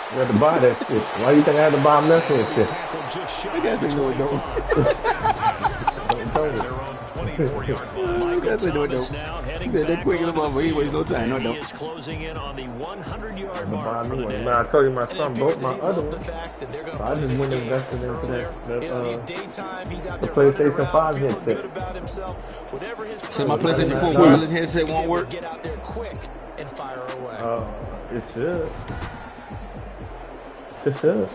You have to buy that shit. Why you think I had to buy that shit? Tackle just shy I guess they of know it don't. 25. Don't Their own 24-yard line. Michael Guess they know it Thomas don't. now He heading said they back quick in the onto motherfucker. He wastes no time. No, He don't. is closing in on the 100-yard buy mark for me the one. day. Man, I told you my And it son appears broke that my he other loved the one. fact that they're going So to I play just this went and game invested into earlier. that, You know, daytime, he's out the there running PlayStation around, 5 feeling headset. good about himself. Whatever his So my purpose PlayStation is, 4 Yeah. wireless headset he's won't able work. to get out there quick and fire away. It should. It should.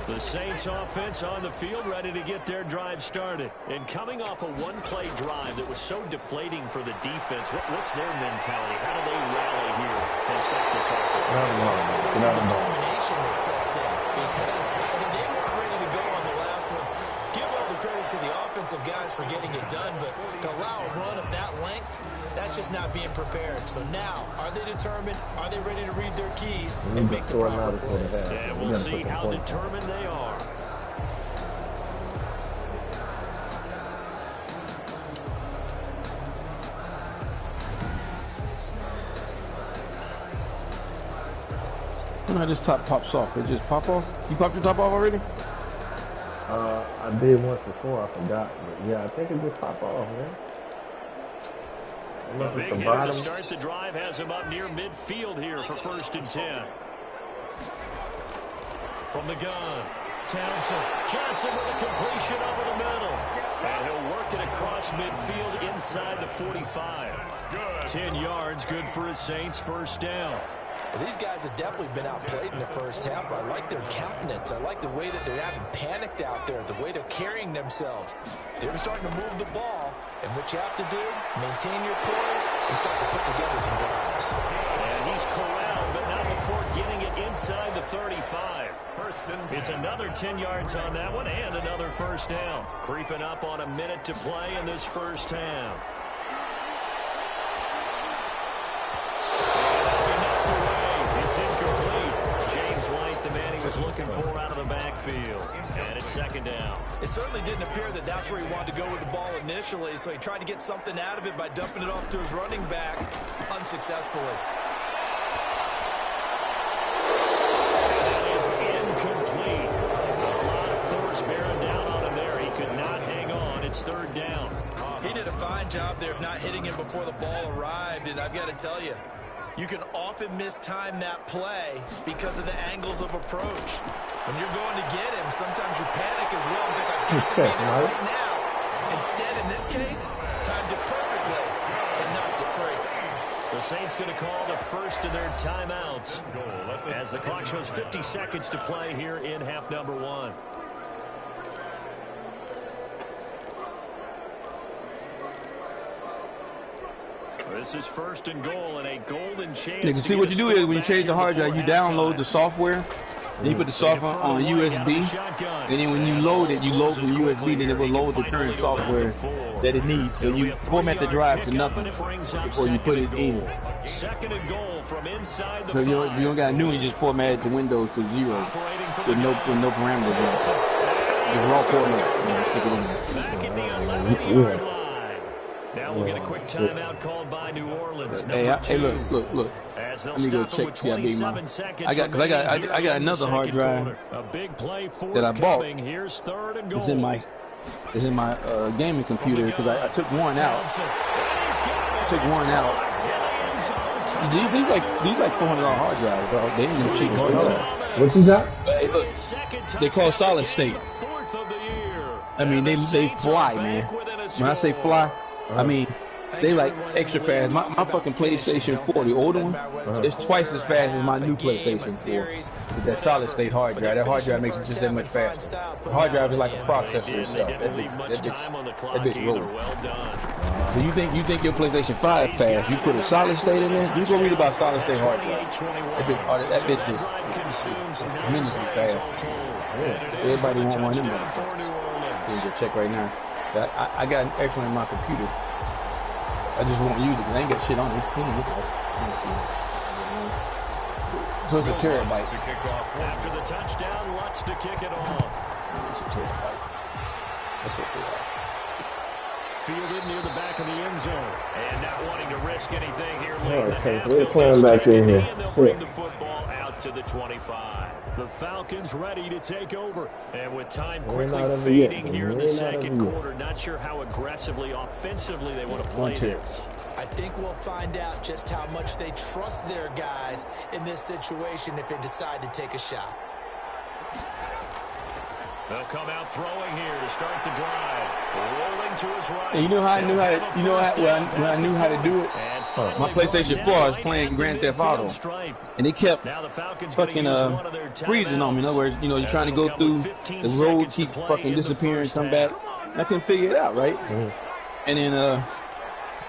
The Saints offense on the field ready to get their drive started. And coming off a one-play drive that was so deflating for the defense, what's their mentality? How do they rally here and stop this offense? There's some determination that sets in because as they weren't ready to go on the last one, give all the credit to the offensive guys for getting it done, but to allow a run of that length, that's just not being prepared. So now, are they determined? Are they ready to read their keys and make the proper plays? Yeah, we'll see how determined they are. When this top pops off, it just pop off. You popped your top off already? I did once before, I forgot. But yeah, I think it just popped off, man. A Unless big it's the hitter to bottom. start the drive has him up near midfield here for 1st and 10. From the gun, Townsend. Johnson with a completion over the middle. And he'll work it across midfield inside the 45. 10 yards, good for a Saints first down. Well, these guys have definitely been outplayed in the first half, but I like their countenance. I like the way that they haven't panicked out there, the way they're carrying themselves. They're starting to move the ball, and what you have to do, maintain your poise and start to put together some drives. And he's corralled, but not before getting it inside the 35. It's another 10 yards on that one and another first down. Creeping up on a minute to play in this first half. And that'll be knocked away. It's incomplete. James White, the man he was he's looking for out of the backfield. And it's second down. It certainly didn't appear that that's where he wanted to go with the ball initially, so he tried to get something out of it by dumping it off to his running back unsuccessfully. That is incomplete. A lot of force bearing down on him there. He could not hang on. It's third down. He did a fine job there of not hitting him before the ball arrived, and I've got to tell you, you can often mistime that play because of the angles of approach. When you're going to get him, sometimes you panic as well. If I've got to be there right now. Instead, in this case, timed it perfectly and knocked it free. The Saints going to call the first of their timeouts as the clock shows 50 seconds to play here in half number 1. This is first and goal and a golden chance. You can see what you do is when you change the hard drive, you download the software, then you put the software on USB, and then when you load it, you load from USB, then it will load the current software that it needs. So you format the drive to nothing before you put it in. Second and goal from inside the So you don't got a new one, you just format it to Windows to 0 with no parameters in it. Just raw format, and stick it in there. Back at the 11-yard line. Now we'll get a quick timeout called by New Orleans. Hey, look. Let me go check. See how big I got another hard drive that I bought. It's in my gaming computer because I took one out. These like $400 hard drives, bro. They ain't no cheap hard drive. What's that? Hey, look, they call solid state. I mean, they fly, man. When I say fly, I mean, they like extra fast. My fucking PlayStation 4, the older one, it's twice as fast as my new PlayStation 4. With that solid state hard drive. That hard drive makes it just that much faster. The hard drive is like a processor and stuff. That bitch rolls. So you think your PlayStation 5 fast? You put a solid state in there? You go read about solid state hard drive. That bitch is tremendously fast. Everybody want one of them motherfuckers. Let me go check right now. I got an extra one in my computer. I just won't use it because I ain't got shit on it. It's clean. Let me see. So it's a terabyte. After the touchdown, Lutz to kick it off. It's a terabyte. That's what they are. Fielded near the back of the end zone. And not wanting to risk anything here late in the half. We're playing back in here. And they'll bring the football out to the 25. The Falcons ready to take over. And with time quickly fading here in the second quarter, not sure how aggressively, offensively they want to play this. I think we'll find out just how much they trust their guys in this situation if they decide to take a shot. They'll come out throwing here to start the drive. Rolling to his right. And you know how I knew how to, when I knew how to do it? My PlayStation 4, I was playing Grand Theft Auto, and they kept fucking freezing on me. In other words, you know, you're trying to go through the road, keep fucking disappearing, come back. And I couldn't figure it out, right? And then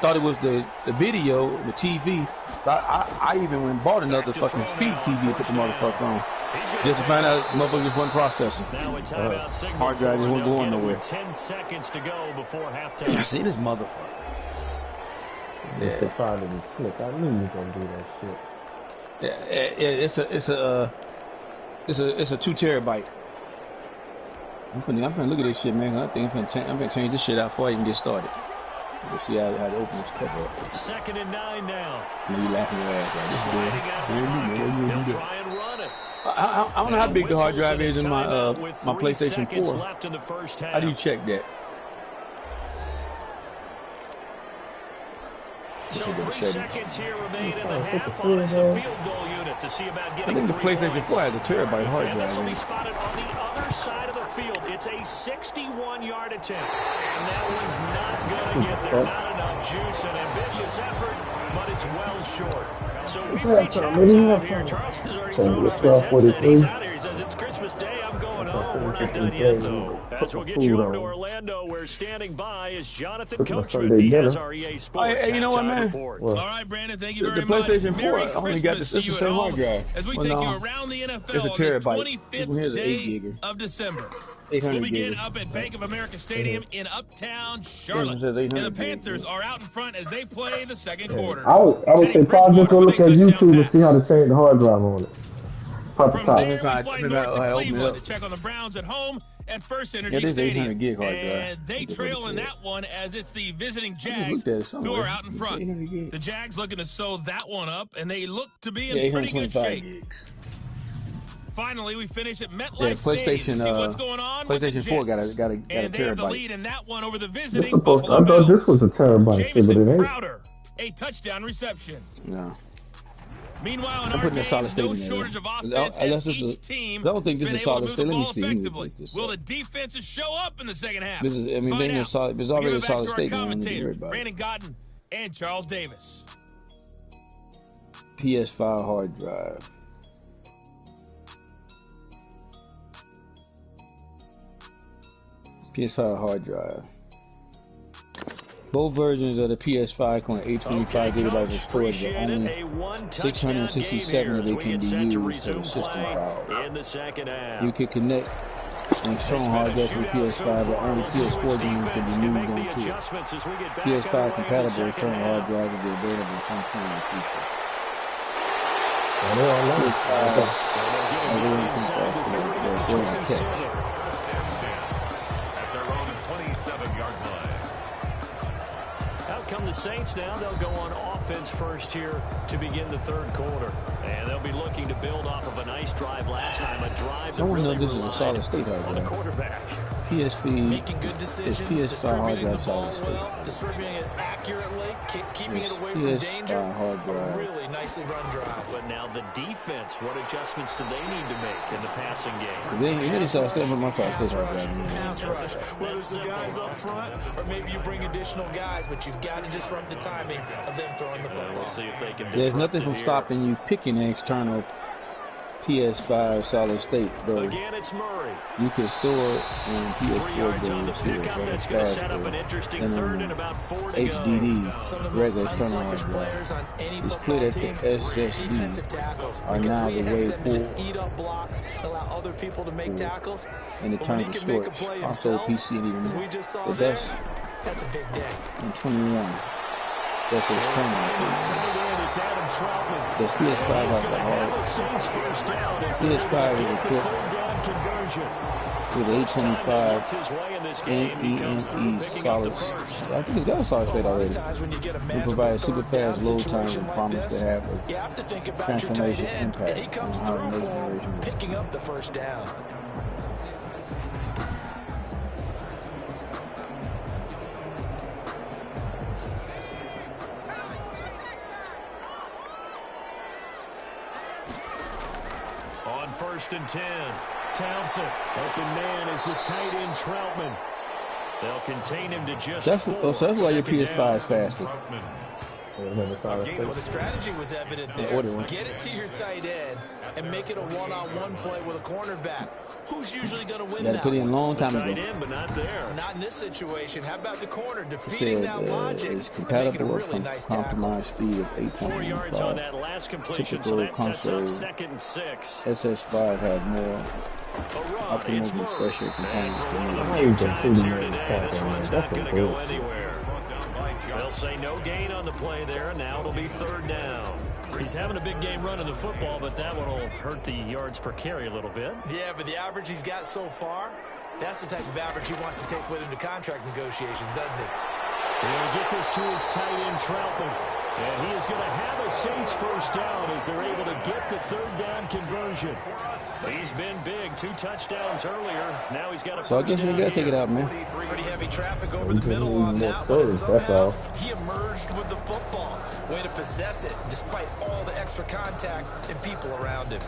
thought it was the video, the TV. So I even went and bought another fucking speed TV to put the motherfucker on. Just to find out the motherfucker just wasn't processing. Hard drive just wasn't going nowhere. 10 seconds to go before halftime. I see this motherfucker. Yeah. Probably click. I knew you was gonna do that shit. Yeah, it's a 2 terabyte. I'm finna look at this shit, man. I think I'm gonna change this shit out before I even get started. We'll see how to open this cover up. 2nd and 9 now. You laughing your ass right? He'll try and run it. I don't know how big the hard drive is in my PlayStation 4. Left in the first half. How do you check that? So 3 seconds here remain in the half on as a field goal unit to see about getting. I think the PlayStation 4 has a terabyte hard drive. This will be spotted on the other side of the field. It's a 61-yard attempt, and that one's not going to get there. Not enough juice, an ambitious effort, but it's well short. So we've reached halftime here. Charles has already thrown up his headset. He's out here. He says, it's Christmas Day. I'm going home. We're not done yet, though. As we'll get you over to Orlando, where standing by is Jonathan Coachman. He has our EA Sports. Hey, you know what, man? All right, Brandon, thank you very The much. PlayStation 4 Merry only got Christmas this. to It's you the at same hard home drive. as we Well, take no. you around the It's NFL a on this terabyte. 25th Here's an 8 day gigger. of December. 800 We'll begin gig. up at Bank of America Stadium in Uptown Charlotte. Yeah, it says 800 And the gig. Panthers are out in front as they play the second quarter. I would say probably just go look at YouTube and see how to change the hard drive on it. Pop From top. there, we Top. fly Top. north to Top. Cleveland Top. to check on the Browns at home at First Yeah, Energy this is 800 Stadium. gig hard drive. And they That's trail what in it that one as it's the visiting I just Jags looked at it who somewhere. are out in It's front. 800 gigs. The Jags looking to sew that one up, and they look to be in Yeah, pretty good 825 shape. gigs. Finally, we finish at Yeah, MetLife Stadium to PlayStation. see what's going on with the PlayStation 4 got a and they have the terabyte. lead in that one over the This visiting supposed, Buffalo I thought this Bills. was a terabyte shit, but Jamison it ain't. Crowder, a touchdown reception. No. Meanwhile, in I'm our putting a game, solid state no in there. shortage of Unless offense as this is each team I don't think this been is able to solid move state. the Let me ball see. Let me effectively. look this Will up. the defenses show up in the second half? This is, I mean, Find they ain't out. solid. It's We'll already give a it back solid to our state, man. Don't worry commentators, about it. Brandon Godden and Charles Davis. PS5 hard drive. PS5 hard drive. Both versions of the PS5 come with 825 gigabytes of storage, but only 667 of it can be used for the system file. In the second half. You can connect an external hard drive to the PS5, but only PS4 games can be moved onto it. PS5 compatible external hard drive will be available sometime in the future. PS5 everyone can for the catch. At their own 27-yard line. Out come the Saints now. They'll go on offense first here to begin the third quarter. And they'll be looking to build off of a nice drive last time, a drive that I really wonder if this is a solid relied state hard on the drive. quarterback. PSV Making good is decisions, PS5 hard distributing the drive ball solid well, state. distributing it accurately, keeping it away from PS5 danger. hard drive. A really nicely run drive. But now the defense, what adjustments do they need to make in the passing game? They really solid state, but my solid Pass state hard rush, drive. pass rush. Whether it's the guys up front or maybe you bring additional guys, but you've got to disrupt the timing of them throwing the football. We'll see if they can There's disrupt nothing it from here. stopping you picking an external PS5 solid state, though. Again, it's Murray. You can store in 3 PS4 yards on the games here, pickup. but That's it's going to set up faster an interesting than third on and about 4 to go. HDD, Some of the most regular external hard unselfish drive. players on any It's football clear that team, the SSD defensive tackles. are Because now we the ask way them to just full eat up blocks and allow other people to make tackles. in the But when terms he of can make a storage. play Console, himself, PC, and even as more. we just saw But there, that's that's a big day. in 21. That's It's external. tight end. It's Adam Troutman. Does PS5 And he's have going the to have hard? a Saints first down as they're PS5 able to is get the equipped third down conversion. with First time that 825 looked his way in this game. He comes through NVMe picking up the solid. first. I think it's got a solid state A lot of already. times when you get a We manageable provide super third down fast load times situation and like promise this, to have a you have to think about your tight transformation end, impact and he comes on how through the next for him, generation goes. picking up the first down. On 1st and 10, Townsend. Open man is the tight end Troutman. They'll contain him to just That's 4. so that's why your Second PS5 down. is faster. Troutman. Well, the strategy was evident there. order one. Get it to your tight end and make it a one-on-one play with a cornerback. Who's usually going to win Got to that put it in a one? long time Tight ago. end, but not there. Not in this situation. How about the corner It defeating said that logic? it's and making a compatible with really nice tackle. compromised speed of 4 yards on 8.15. that last completion, so Typical that sets up console 2nd and 6. SS5 had more A run, it's optimal Murray. special And components for to one of me. the How few you gonna times put here him in the today, this tackle, one's man? not That's going a to go bullshit. anywhere. Brought down by They'll Johnson. say no gain on the play there. Now it'll be 3rd down. He's having a big game running the football, but that one will hurt the yards per carry a little bit. Yeah, but the average he's got so far, that's the type of average he wants to take with him to contract negotiations, doesn't he? He'll get this to his tight end, Troutman. And he is going to have a Saints first down as they're able to get the 3rd down conversion. He's been big. 2 touchdowns earlier. Now he's got a So I first guess you down gotta take it here. out, man. Pretty heavy traffic over the can middle leave on more that one, and stories, that's somehow all. he emerged with the football. Way to possess it, despite all the extra contact and people around him.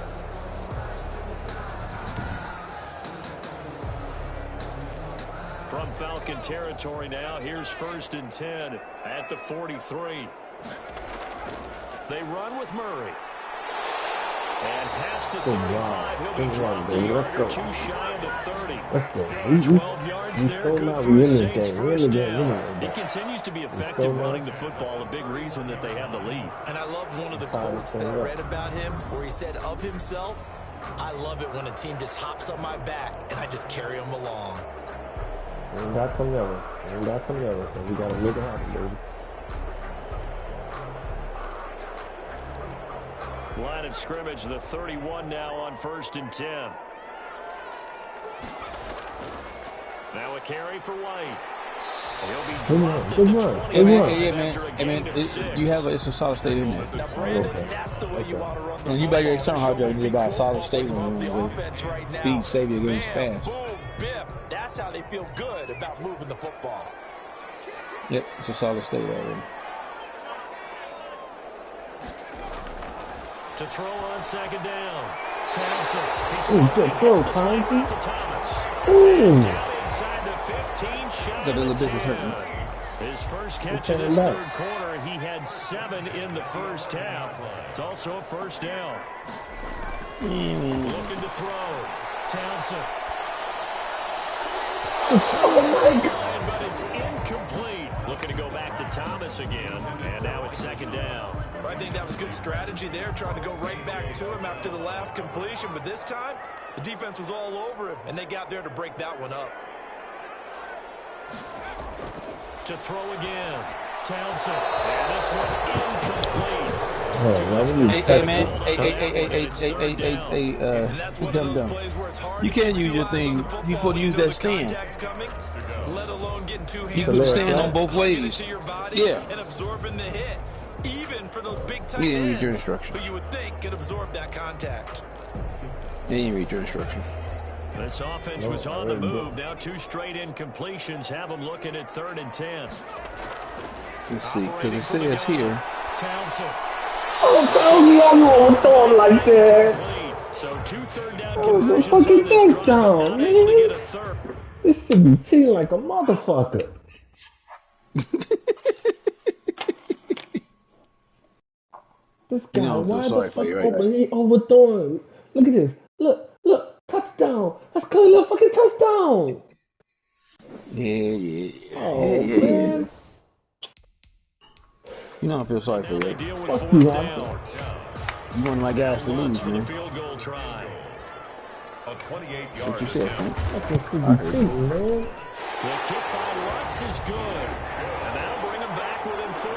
From Falcon territory now, here's 1st and 10 at the 43. They run with Murray. And past the 35, he'll be Good dropped job, a baby. yard Let's or go. 2 shy of the 30. Let's go. 12 yards We there, still good not for we a in this Saints game. We in first the game. We're down. not in He that. continues to be go effective now. running the football, a big reason that they have the lead. And I love one of the quotes that I read about him where he said of himself, I love it when a team just hops on my back and I just carry them along. Ain't got some never. Ain't got some never. So we gotta make it happen, baby. Line of scrimmage, the 31 now on 1st and 10. Now a carry for White. He'll be dropped at the 20. Hey man, you have it's a solid state in there. Now, Brandon, that's the way you want to run the And you better get football. hard drive about a solid state Open up when the the offense right now. speed save you against Bam, fast. boom, biff. That's how they feel good about moving the football. Yep, it's a solid state already. To throw on 2nd down. Townsend. Ooh, good throw, Conky. To Thomas. Ooh. Down inside the 15. Shot That little and bit was 10. hurting. His first catch of this third quarter, and he had 7 in the first half. It's also a first down. Looking to throw. Townsend. But it's incomplete. Looking to go back to Thomas again, and now it's 2nd down. I think that was good strategy there, trying to go right back to him after the last completion. But this time, the defense was all over him, and they got there to break that one up. To throw again. Townsend. And this one incomplete. Hey man, hey, dumb. You can't use your thing. You supposed to use that stand. Let alone getting two hands You can stand on both ways. Yeah. And absorbing the hit. Even for those big tight You didn't read your ends, instruction. who you would think could absorb that contact. They didn't read your instruction. This offense was on the move. Now 2 straight incompletions have them looking at 3rd and 10. Let's see, because it says here. Townsend. Oh, Tony, I'm gonna throw him like that. So 2 third down Oh, conversions the fucking on this drive, touchdown, not able to man. get a third. This should be cheating like a motherfucker. This guy, You know, I feel why the sorry fuck for you, right? open? He overthrowing. Look at this. Look, touchdown. That's clear little fucking touchdown. Yeah. Oh, man. You know I feel sorry for Now they you. deal with Fuck 4th you, down. You one of my guys to Lutz lose, for the man. field goal try. A 28-yard What you said, attempt. Frank? Fucking cheating, man. The kick by Lutz is good. And that'll bring him back within 4.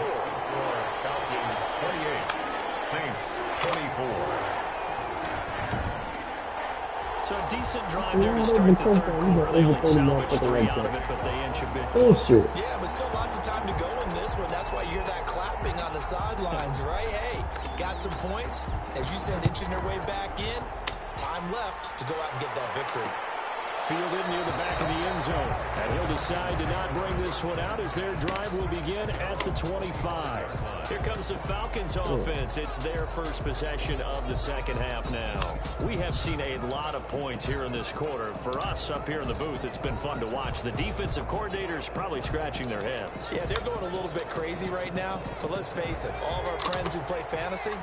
Falcons 28, Saints 24. So a decent drive there to start the third quarter. They only salvaged 3 out of it, but they inch a bit closer. Bullshit. Yeah, but still lots of time to go in this one. That's why you hear that clapping on the sidelines, right? Hey, got some points. As you said, inching their way back in. Time left to go out and get that victory. Fielded near the back of the end zone. And he'll decide to not bring this one out as their drive will begin at the 25. Here comes the Falcons offense. It's their first possession of the second half now. We have seen a lot of points here in this quarter. For us up here in the booth, it's been fun to watch. The defensive coordinators probably scratching their heads. Yeah, they're going a little bit crazy right now. But let's face it, all of our friends who play fantasy,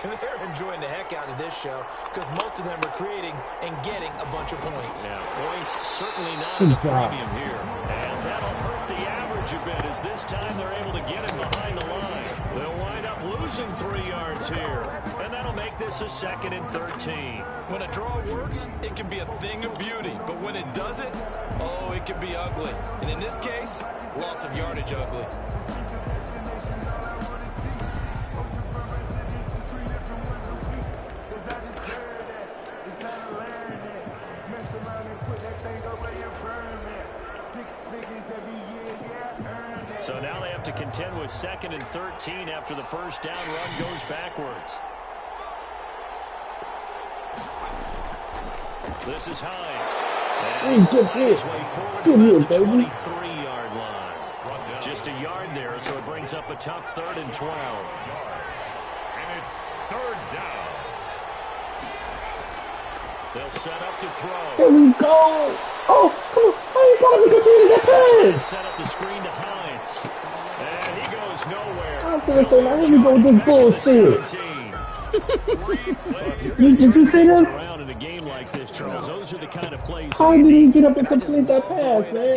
they're enjoying the heck out of this show because most of them are creating and getting a bunch of points. Now, points certainly not at a premium here. And that'll hurt the average a bit as this time they're able to get him behind the line. They'll wind up losing 3 yards here. And that'll make this a 2nd and 13. When a draw works, it can be a thing of beauty. But when it doesn't, oh, it can be ugly. And in this case, loss of yardage ugly. So now they have to contend with 2nd and 13 after the first down run goes backwards. This is Hines. And he'll find his way forward to about the 23-yard line. Just a yard there, so it brings up a tough 3rd and 12. And it's 3rd down. They'll set up to throw. There we go. Oh, come on. How you gotta be completing that pass? Set up the screen to Hines. And he goes nowhere. I was gonna say, now here we go with this bullshit. Did you see this? Around in a game like this, Charles, those are the kind of plays. How did he get up and complete that pass, man?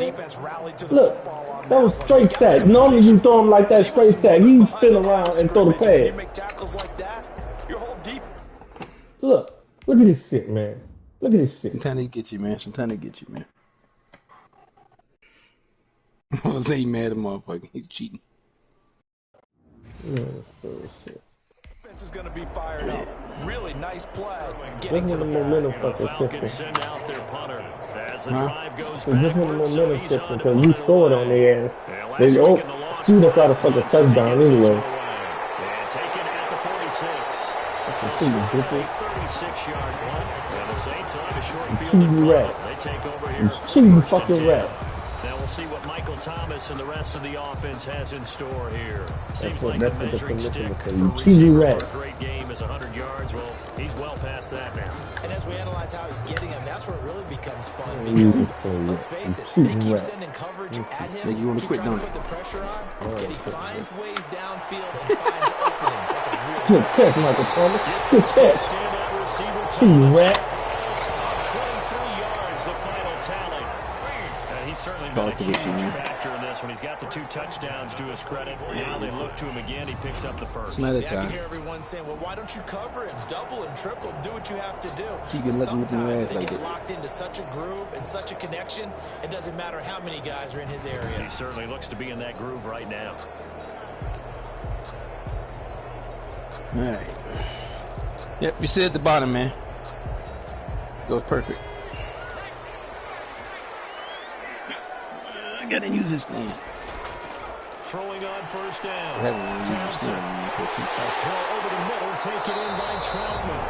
Look, that was straight sack. Normally you throw him like that straight sack. He spin around and throw the pass. You make tackles like that, your whole deep. Look at this shit, man. Look at this shit. Sometimes they get you, man. I was saying mad at motherfucker. He's cheating. Yeah, bullshit. Defense is going to be fired up. Really nice play Just getting to when the the ball. momentum The fucking Falcons shifting. send out their punter as the Huh? drive goes Just when the backwards, so momentum he's shifting on to because punt we it scored away. on their ass. And last They week in the loss, shoot us 5 out a fucking punts as he touchdown gets this anyway. one away. And taken at the 46. See you, A bitches. 36-yard punt. And the Saints will have a short field cheesy in front rat. of them. They take over You here. cheesy First and fucking 10. rat. Now we'll see what Michael Thomas and the rest of the offense has in store here. Seems what- like that's the what the measuring commission stick is for saying. a Cheesy receiver rat. for a great game is 100 yards. Well, he's well past that now. And as we analyze how he's getting them, that's where it really becomes fun You because, cheesy let's face it, cheesy they keep rat. sending coverage at him, Like you wanna keep quit, trying don't to you? put the pressure on, yet he finds ways downfield and finds openings. That's a really Good catch, Michael Thomas. Good catch. Standout receiver Cheesy Thomas. rat. 23 yards, the final tally. And he's certainly been a huge factor in this when he's got the 2 touchdowns to his credit. Now they look to him again. He picks up the first. It's not a Yeah, I can time. hear everyone saying, well, why don't you cover him, double him, triple him, do what you have to do. Keep getting lucky with your Sometimes ass they like get that. locked into such a groove and such a connection, it doesn't matter how many guys are in his area. He certainly looks to be in that groove right now. All right. Yep, you sit at the bottom, man. Goes perfect. I gotta use this thing. Throwing on first down. I haven't really used this thing. Throw over the middle, taken in by Troutman.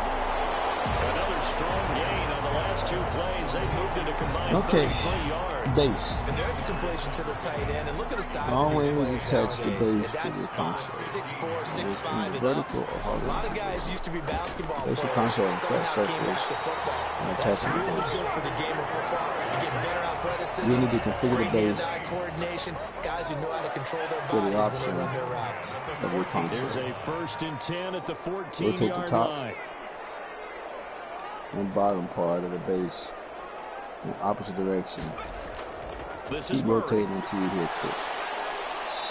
Another strong gain on the last 2 plays. They moved it a combined Okay. 33 yards. Base. And there's a completion to the tight end, and look at the size Long of these way was players attached to nowadays. base At to that the spot, console. 6'4", 6'5", and Vertical up. or A horizontal? lot of guys used to be basketball Base to players. console and Somehow press came back to surface. football. And That's attach to the really base. good for the game of football. You get better athleticism, You need to configure the great base. hand-eye coordination, guys who know how to control their For the bodies when they option run their routes. of your There's console. a 1st and 10 at the Rotate the 14-yard top. line. And bottom part of the base in opposite direction. This is Keep Murray. rotating until you hit it.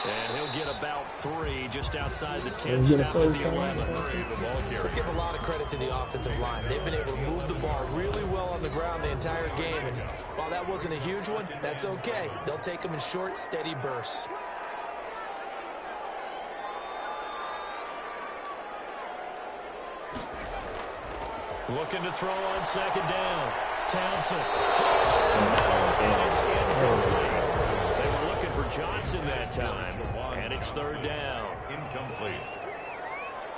And he'll get about 3 just outside the 10, And get a stop at first the down. 11. Let's give a lot of credit to the offensive line. They've been able to move the ball really well on the ground the entire game. And while that wasn't a huge one, that's okay. They'll take them in short, steady bursts. Looking to throw on 2nd down. Townsend. And it's incomplete. They were looking for Johnson that time. And it's 3rd down. Incomplete.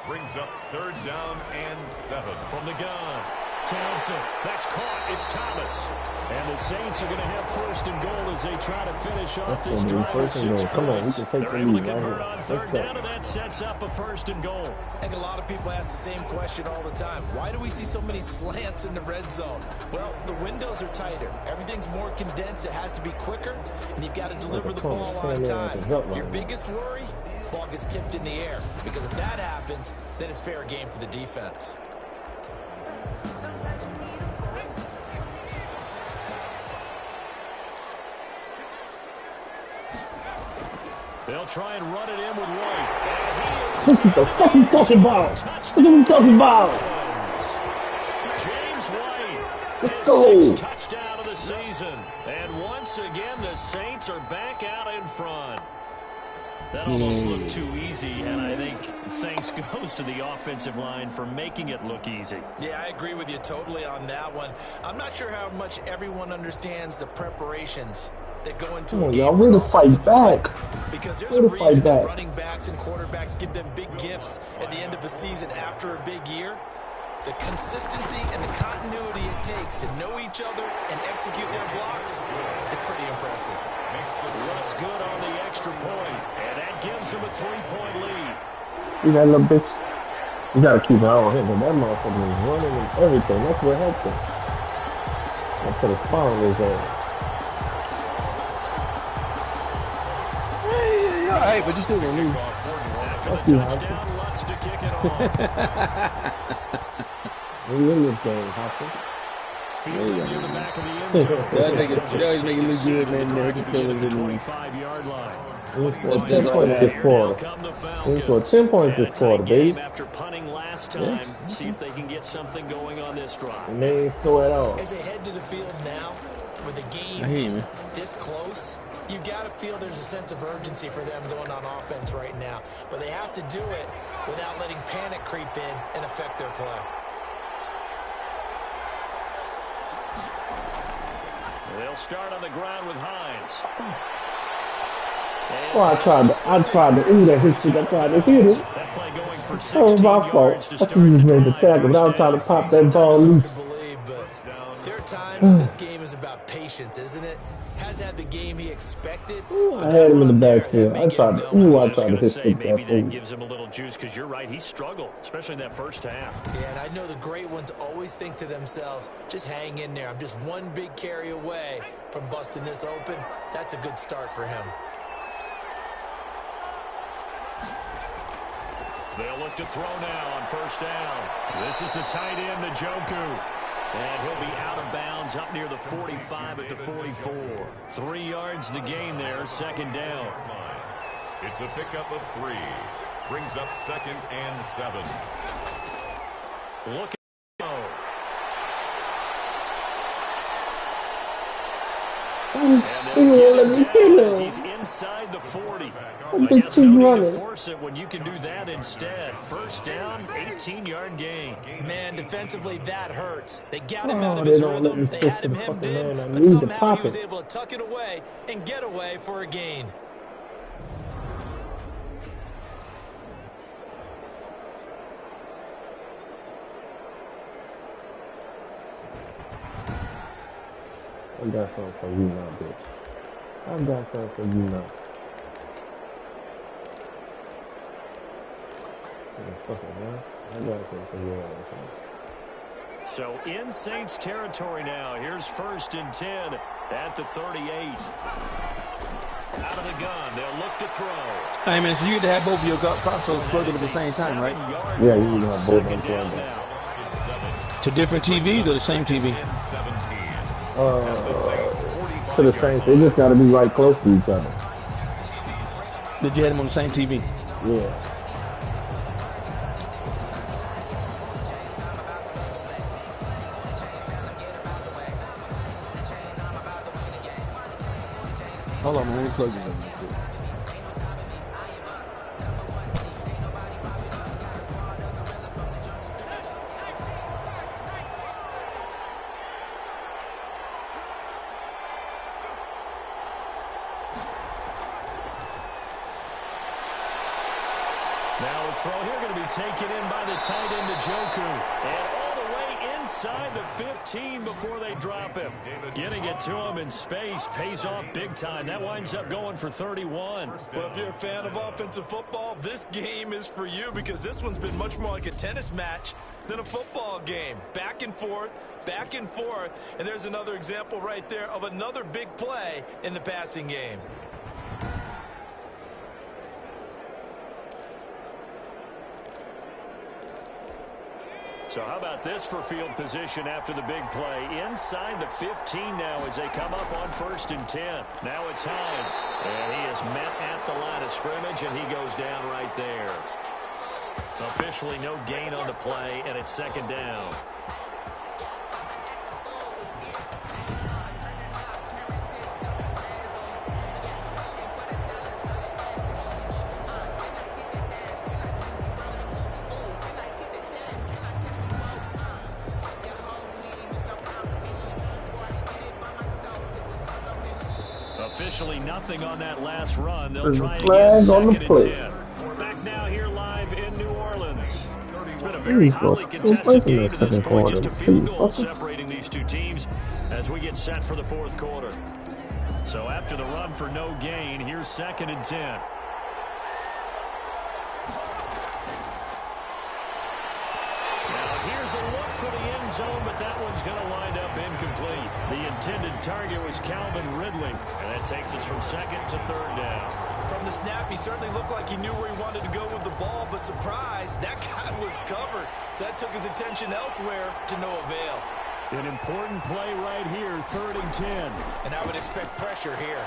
Brings up 3rd down and 7. From the gun. Townsend. That's caught. It's Thomas. And the Saints are going to have 1st and goal as they try to finish off this That's gonna be drive with 1st and 6 goal. Come on, we points. can take They're the able to lead right convert here. on Let's 3rd go. down, and that sets up a 1st and goal. I think a lot of people ask the same question all the time. Why do we see so many slants in the red zone? Well, the windows are tighter. Everything's more condensed. It has to be quicker, and you've got to deliver the ball on time. Your biggest worry? Ball gets tipped in the air. Because if that happens, then it's fair game for the defense. They'll try and run it in with White. What the fuck you talking about? What are you talking about? James White. Let's His go. 6th touchdown of the season. And once again, the Saints are back out in front. That almost looked too easy, and I think thanks goes to the offensive line for making it look easy. Yeah, I agree with you totally on that one. I'm not sure how much everyone understands the preparations that go into Come a on, game. y'all. We're to fight back. Because there's We're a to reason fight that back. running backs and quarterbacks give them big gifts at the end of the season after a big year. The consistency and the continuity it takes to know each other and execute their blocks is pretty impressive. What's good on the extra point, and that gives him a 3-point lead. You that little bitch. You gotta keep an eye on him, but that motherfucker is running and everything. That's what helped him. I put a spot on his ass. All right, but you still gonna lose. After Fuck the you, touchdown, Lutz to kick it off. We win this game, Hopkins. Fielding near the back of the end zone. That always make it look good, man. They can kill us in the 25-yard line. We scored 10 points this quarter. Come the We Falcons. scored 10 points And this a tight quarter, game baby. after punting last time. See if they can get something going on this drive. And they ain't score at all. As they head to the field now, with the I hear you, game man. this close, you've got to feel there's a sense of urgency for them going on offense right now. But they have to do it without letting panic creep in and affect their play. They'll start on the ground with Hines. Oh, I tried to, ooh, that hit shit, I tried to hit it. That play going for That was 16 my yards fault. to I start should have the made the drive. tackle, but I was trying to pop that ball loose. To believe, but there are times this game is about patience, isn't it? Has had the game he expected. I had him in the backfield. I tried to hit Maybe that that. gives him a little juice because you're right. He struggled, especially in that first half. Yeah, and I know the great ones always think to themselves, just hang in there. I'm just one big carry away from busting this open. That's a good start for him. They'll look to throw now on first down. This is the tight end, Njoku. And he'll be out of bounds up near the 45 at the 44. 3 yards the gain there, second down. It's a pickup of 3. Brings up 2nd and 7. Look at go. And they'll get him down as he's inside the 40. I guess no need to force it when you can do that instead. First down, 18-yard gain. Man, defensively, that hurts. They got him out of his rhythm. They had him hemmed in, but somehow he was able to tuck it away and get away for a gain. I got something for you now, bitch. I got something for you now. I got something for you now. So in Saints territory now. Here's 1st and 10 at the 38. Out of the gun. They'll look to throw. Hey, man, so you get to have both of your consoles plugged in at the same time, right? Yeah, you can have both of them plugged in. To different TVs or the same TV? To the Saints. They just got to be right close to each other. Did you have them on the same TV? Yeah. Hold on, man. Let me plug this in real quick. Now a throw here going to be taken in by the tight end, Njoku. And all the way inside the 15 before they drop him. Getting it to him in space pays off big time. That winds up going for 31. Well, if you're a fan of offensive football, this game is for you because this one's been much more like a tennis match than a football game. Back and forth, and there's another example right there of another big play in the passing game. So how about this for field position after the big play? Inside the 15 now as they come up on 1st and 10. Now it's Hines. And he is met at the line of scrimmage, and he goes down right there. Officially no gain on the play, and it's 2nd down. Officially nothing on that last run. They'll try it again, 2nd and 10. We're back now here live in New Orleans. It's been a very hotly contested game to this point. Just a field goal separating these two teams as we get set for the 4th quarter. So after the run for no gain, here's 2nd and 10. Now here's a look for the end zone, but that one's going to wind up incomplete. The intended target was Calvin Ridley, and that takes us from 2nd to 3rd down. From the snap, he certainly looked like he knew where he wanted to go with the ball, but surprise, that guy was covered. So that took his attention elsewhere to no avail. An important play right here, 3rd and 10. And I would expect pressure here.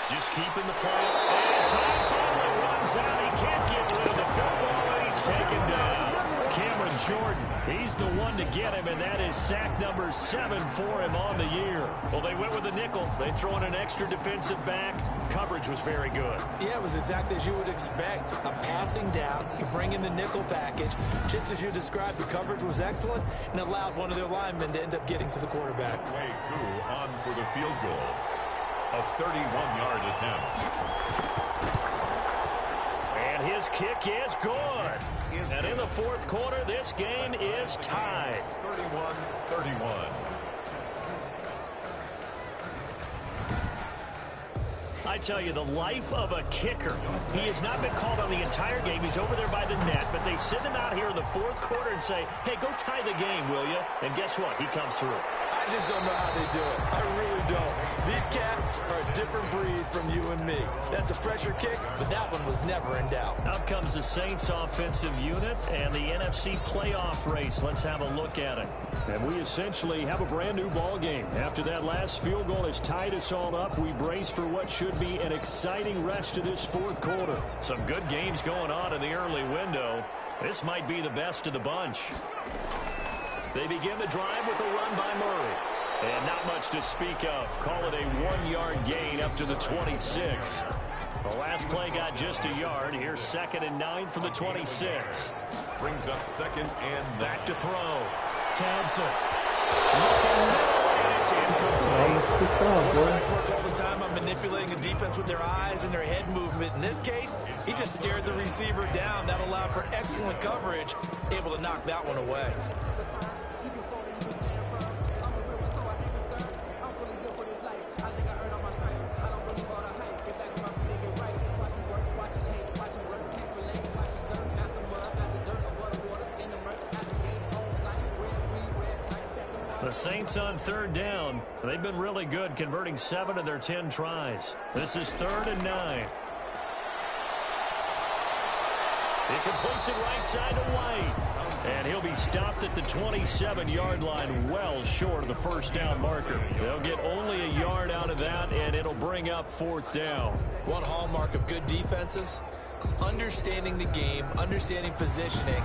Just keeping the play. And time finally runs out. He can't get rid of the football, and he's taken down. Cameron Jordan. He's the one to get him, and that is sack number 7 for him on the year. Well, they went with a nickel. They throw in an extra defensive back. Coverage was very good. Yeah, it was exactly as you would expect. A passing down. You bring in the nickel package. Just as you described, the coverage was excellent and allowed one of their linemen to end up getting to the quarterback. Wei Koo on for the field goal. A 31-yard attempt. And his kick is good. And in the fourth quarter, this game is tied. 31-31. I tell you, the life of a kicker. He has not been called on the entire game. He's over there by the net, but they send him out here in the fourth quarter and say, hey, go tie the game, will you? And guess what? He comes through. I just don't know how they do it. I really don't. These cats are a different breed from you and me. That's a pressure kick, but that one was never in doubt. Up comes the Saints offensive unit and the NFC playoff race. Let's have a look at it. And we essentially have a brand new ball game. After that last field goal has tied us all up, we brace for what should be an exciting rest of this fourth quarter. Some good games going on in the early window. This might be the best of the bunch. They begin the drive with a run by Murray. And not much to speak of. Call it a 1-yard gain up to the 26. The last play got just a yard. Here's 2nd and 9 from the 26. Brings up 2nd and back to throw. Townsend. Looking middle, and it's incomplete. Quarterbacks work all the time on manipulating a defense with their eyes and their head movement. In this case, he just stared the receiver down. That allowed for excellent coverage. Able to knock that one away. The Saints on 3rd down. They've been really good, converting 7 of their 10 tries. This is 3rd and 9. He completes it right side to White. And he'll be stopped at the 27-yard line, well short of the first down marker. They'll get only a yard out of that, and it'll bring up 4th down. One hallmark of good defenses is understanding the game, understanding positioning,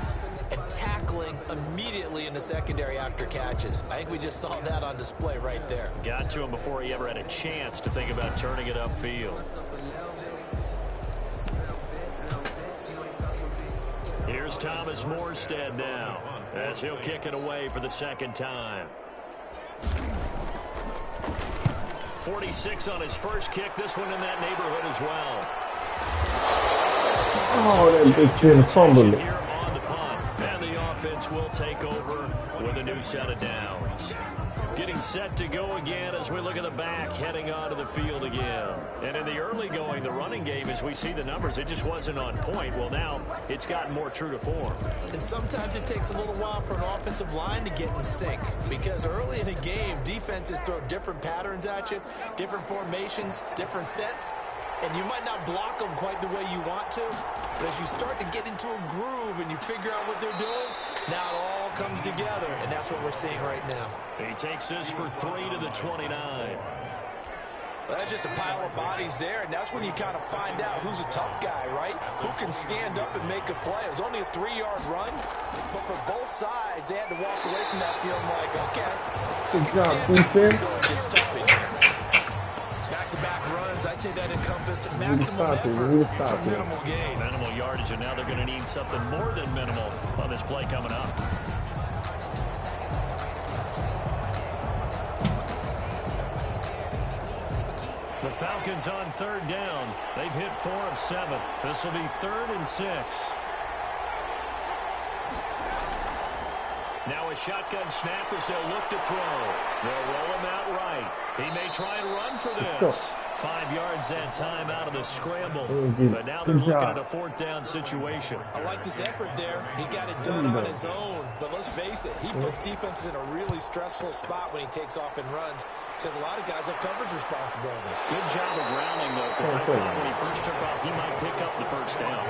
and tackling immediately in the secondary after catches. I think we just saw that on display right there. Got to him before he ever had a chance to think about turning it upfield. Here's Thomas Morstead now, as he'll kick it away for the 2nd time. 46 on his first kick. This one in that neighborhood as well. Oh, that big kid fumbled it. And the offense will take over with a new set of downs. Getting set to go again as we look at the back heading onto the field again. And in the early going, the running game, as we see the numbers, it just wasn't on point. Well, now it's gotten more true to form. And sometimes it takes a little while for an offensive line to get in sync, because early in a game, defenses throw different patterns at you, different formations, different sets. And you might not block them quite the way you want to, but as you start to get into a groove and you figure out what they're doing, now it all comes together, and that's what we're seeing right now. He takes this for 3 to the 29. Well, that's just a pile of bodies there, and that's when you kind of find out who's a tough guy, right? Who can stand up and make a play. It was only a 3-yard run, but for both sides, they had to walk away from that field like, okay. Good job, defense. It's tough in here. Back-to-back runs, I'd say that encompassed maximum effort for minimal gain. Minimal yardage, and now they're going to need something more than minimal on this play coming up. The Falcons on 3rd down. They've hit 4 of 7. This will be 3rd and 6. Now a shotgun snap as they'll look to throw. They'll roll him out right. He may try and run for this. 5 yards that time out of the scramble. But now they're looking at a 4th down situation. I like this effort there. He got it done on his own. But let's face it, he puts defenses in a really stressful spot when he takes off and runs, because a lot of guys have coverage responsibilities. Good job of grounding, though, because I thought when he first took off, he might pick up the first down.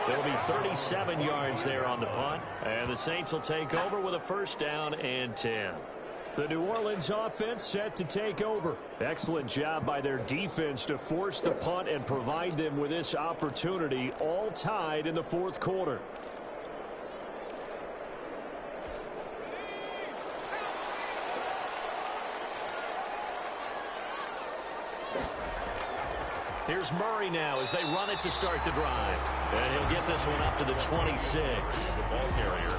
There'll be 37 yards there on the punt, and the Saints will take over with a 1st down and 10. The New Orleans offense set to take over. Excellent job by their defense to force the punt and provide them with this opportunity, all tied in the 4th quarter. Here's Murray now as they run it to start the drive. And he'll get this one up to the 26.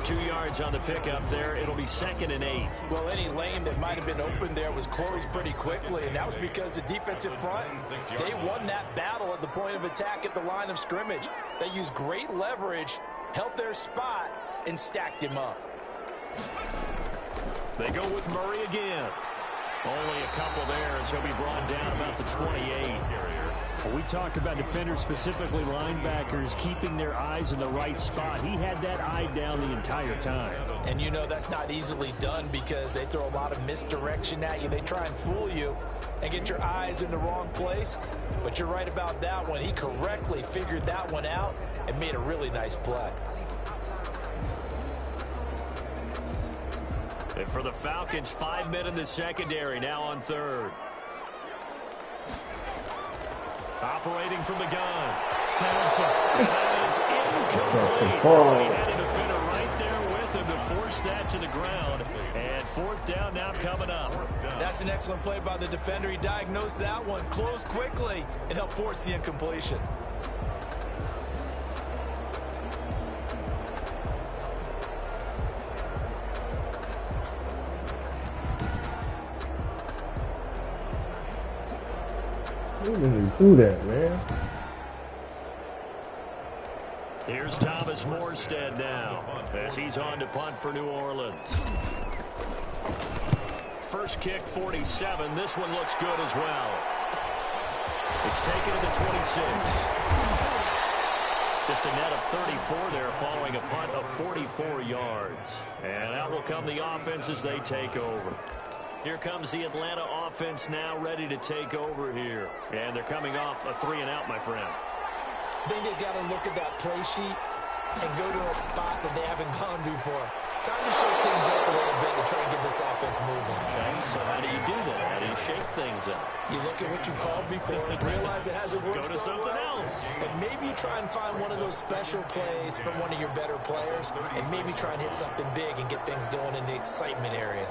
2 yards on the pickup there. It'll be 2nd and 8. Well, any lane that might have been open there was closed pretty quickly, and that was because the defensive front, they won that battle at the point of attack at the line of scrimmage. They used great leverage, held their spot, and stacked him up. They go with Murray again. Only a couple there as he'll be brought down about the 28. We talk about defenders, specifically linebackers, keeping their eyes in the right spot. He had that eye down the entire time. And you know that's not easily done because they throw a lot of misdirection at you. They try and fool you and get your eyes in the wrong place. But you're right about that one. He correctly figured that one out and made a really nice play. And for the Falcons, 5 men in the secondary, now on 3rd. Operating from the gun. Townsend. That is incomplete. He had a defender right there with him to force that to the ground. And 4th down now coming up. That's an excellent play by the defender. He diagnosed that one, closed quickly, and helped force the incompletion. He didn't do that, man. Here's Thomas Morstead now as he's on to punt for New Orleans. First kick, 47. This one looks good as well. It's taken to the 26. Just a net of 34 there following a punt of 44 yards. And out will come the offense as they take over. Here comes the Atlanta offense now ready to take over here. And they're coming off a 3-and-out, my friend. I think they've got to look at that play sheet and go to a spot that they haven't gone before. Time to shake things up a little bit and try and get this offense moving. Okay, so how do you do that? How do you shake things up? You look at what you called before and realize it hasn't worked. Go to something else. And maybe you try and find one of those special plays from one of your better players and maybe try and hit something big and get things going in the excitement area.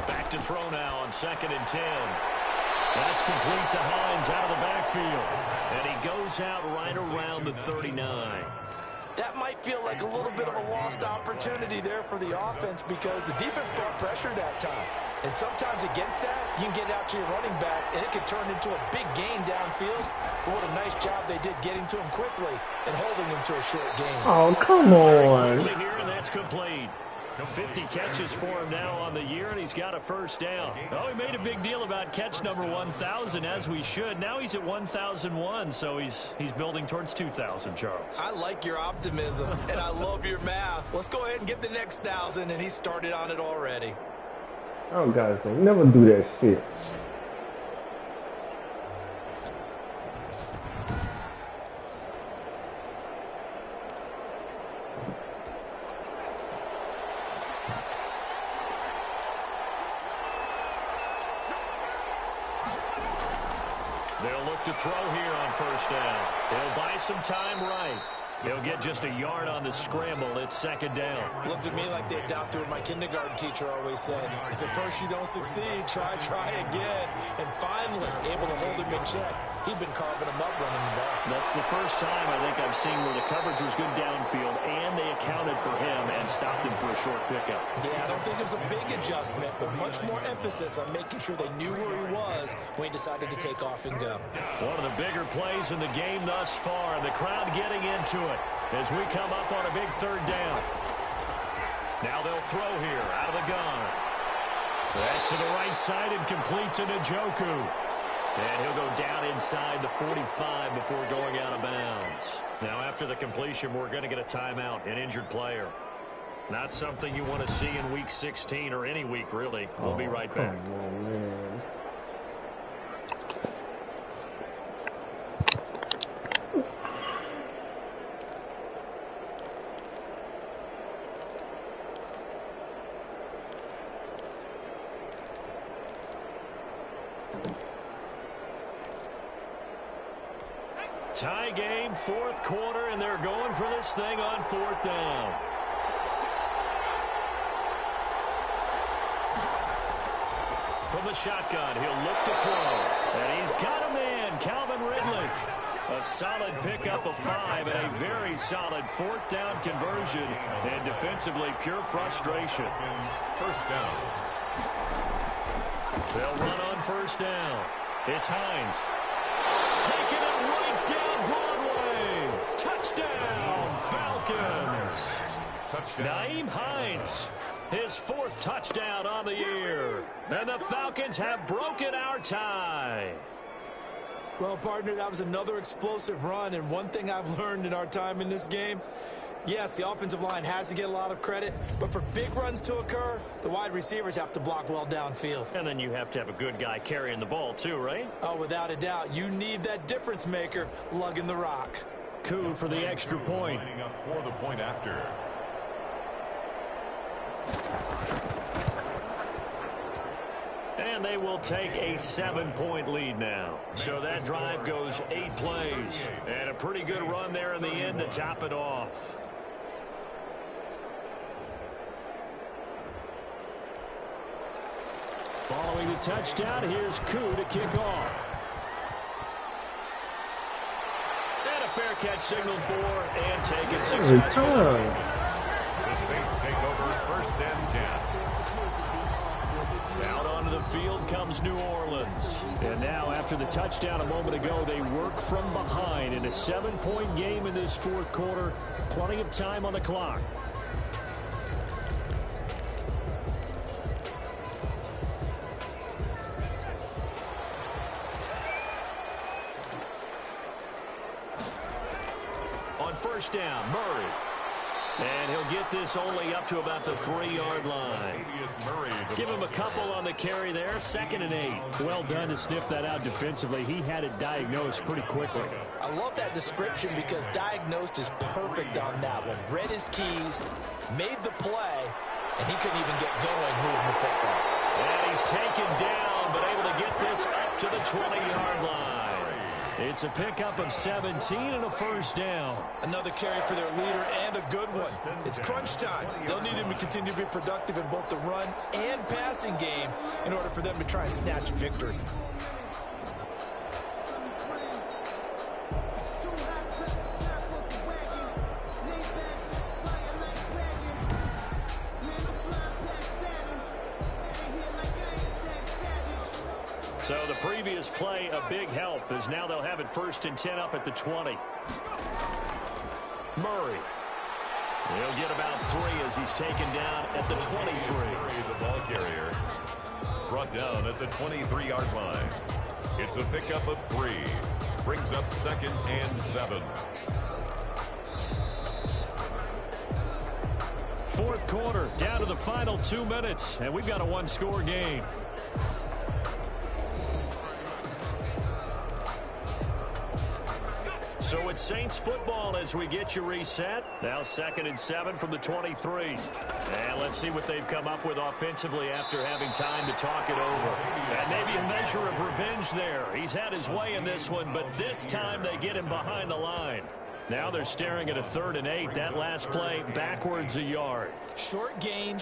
Back to throw now on 2nd and 10. That's complete to Hines out of the backfield. And he goes out right around the 39. That might feel like a little bit of a lost opportunity there for the offense because the defense brought pressure that time. And sometimes against that, you can get out to your running back, and it could turn into a big gain downfield. But what a nice job they did getting to him quickly and holding him to a short gain. Oh, come on. Here, and that's complete. 50 catches for him now on the year, and he's got a first down. Oh, he made a big deal about catch number 1,000, as we should. Now he's at 1,001, so he's building towards 2,000, Charles. I like your optimism, and I love your math. Let's go ahead and get the next 1,000, and he started on it already. Oh, guys, they never do that shit. They'll look to throw here on first down. They'll buy some time right. He'll get just a yard on the scramble. It's 2nd down. Looked at me like they adopted what my kindergarten teacher always said. If at first you don't succeed, try again. And finally, able to hold him in check. He'd been carving him up running the ball. That's the first time I think I've seen where the coverage was good downfield, and they accounted for him and stopped him for a short pickup. Yeah, I don't think it was a big adjustment, but much more emphasis on making sure they knew where he was when he decided to take off and go. One of the bigger plays in the game thus far, and the crowd getting into it as we come up on a big 3rd down. Now they'll throw here out of the gun. That's to the right side and complete to Njoku. And he'll go down inside the 45 before going out of bounds. Now after the completion, we're going to get a timeout, an injured player. Not something you want to see in week 16 or any week, really. We'll be right back. Oh, man. Tie game, fourth quarter, and they're going for this thing on fourth down. From the shotgun, he'll look to throw. And he's got a man, Calvin Ridley. A solid pickup of 5 and a very solid fourth down conversion. And defensively, pure frustration. First down. They'll run on first down. It's Hines. Taking it right down Broadway. Touchdown, Falcons. Touchdown. Nyheim Hines, his fourth touchdown on the year. And the Falcons have broken our tie. Well, partner, that was another explosive run, and one thing I've learned in our time in this game, yes, the offensive line has to get a lot of credit, but for big runs to occur, the wide receivers have to block well downfield. And then you have to have a good guy carrying the ball too, right? Oh, without a doubt. You need that difference maker lugging the rock. Coup for the extra point. Lining up for the point after. And they will take a 7-point lead now. So that drive goes 8 plays. And a pretty good run there in the end to top it off. Following the touchdown, here's Koo to kick off. And a fair catch signaled for and taken successfully. The Saints take over first and 10. Out onto the field comes New Orleans. And now after the touchdown a moment ago, they work from behind in a 7-point game in this fourth quarter. Plenty of time on the clock. On first down, Murray. And he'll get this only up to about the 3-yard line. Give him a couple on the carry there, 2nd and 8. Well done to sniff that out defensively. He had it diagnosed pretty quickly. I love that description because diagnosed is perfect on that one. Read his keys, made the play, and he couldn't even get going moving the football. And he's taken down, but able to get this up to the 20-yard line. It's a pickup of 17 and a first down. Another carry for their leader and a good one. It's crunch time. They'll need him to continue to be productive in both the run and passing game in order for them to try and snatch a victory. So the previous play, a big help, as now they'll have it 1st and 10 up at the 20. Murray. He'll get about 3 as he's taken down at the 23. The ball carrier brought down at the 23-yard line. It's a pickup of 3. Brings up 2nd and 7. Fourth quarter, down to the final 2 minutes, and we've got a 1-score game. So it's Saints football as we get you reset. Now 2nd and 7 from the 23. And let's see what they've come up with offensively after having time to talk it over. And maybe a measure of revenge there. He's had his way in this one, but this time they get him behind the line. Now they're staring at a 3rd and 8. That last play backwards a yard. Short gain,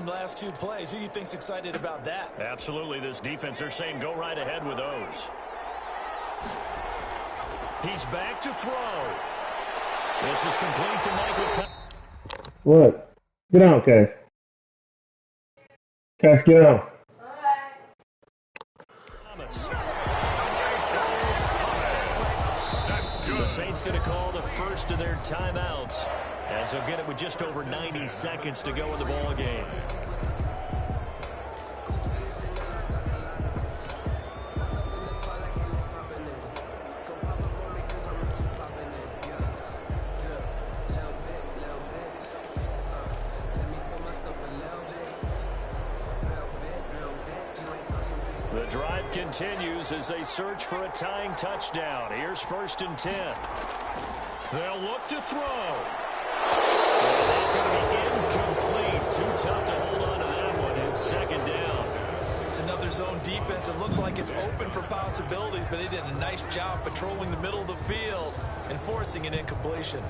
last 2 plays. Who do you think's excited about that? Absolutely. This defense, they're saying go right ahead with those. He's back to throw. This is complete to Michael. What? Get out, Cass. Cass, get out. Thomas. The Saints going to call the first of their timeouts as they'll get it with just over 90 seconds to go in the ball game. The drive continues as they search for a tying touchdown. Here's 1st and 10. They'll look to throw. And that's going to be incomplete. Too tough to hold on to that one. It's 2nd down. It's another zone on defense. It looks like it's open for possibilities, but they did a nice job patrolling the middle of the field and forcing an incompletion.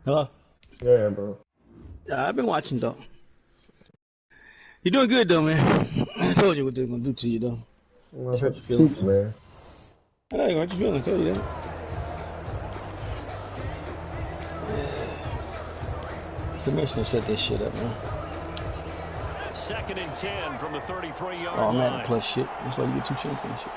Hello? Yeah, bro. I've been watching, though. You're doing good, though, man. I told you what they're going to do to you, though. Well, I hurt your feelings, man. I know you hurt your feelings. I tell you that. Commissioner set this shit up, man. 2nd and 10 from the 33-yard Oh, line. man, plus shit. That's why you get 2 championships.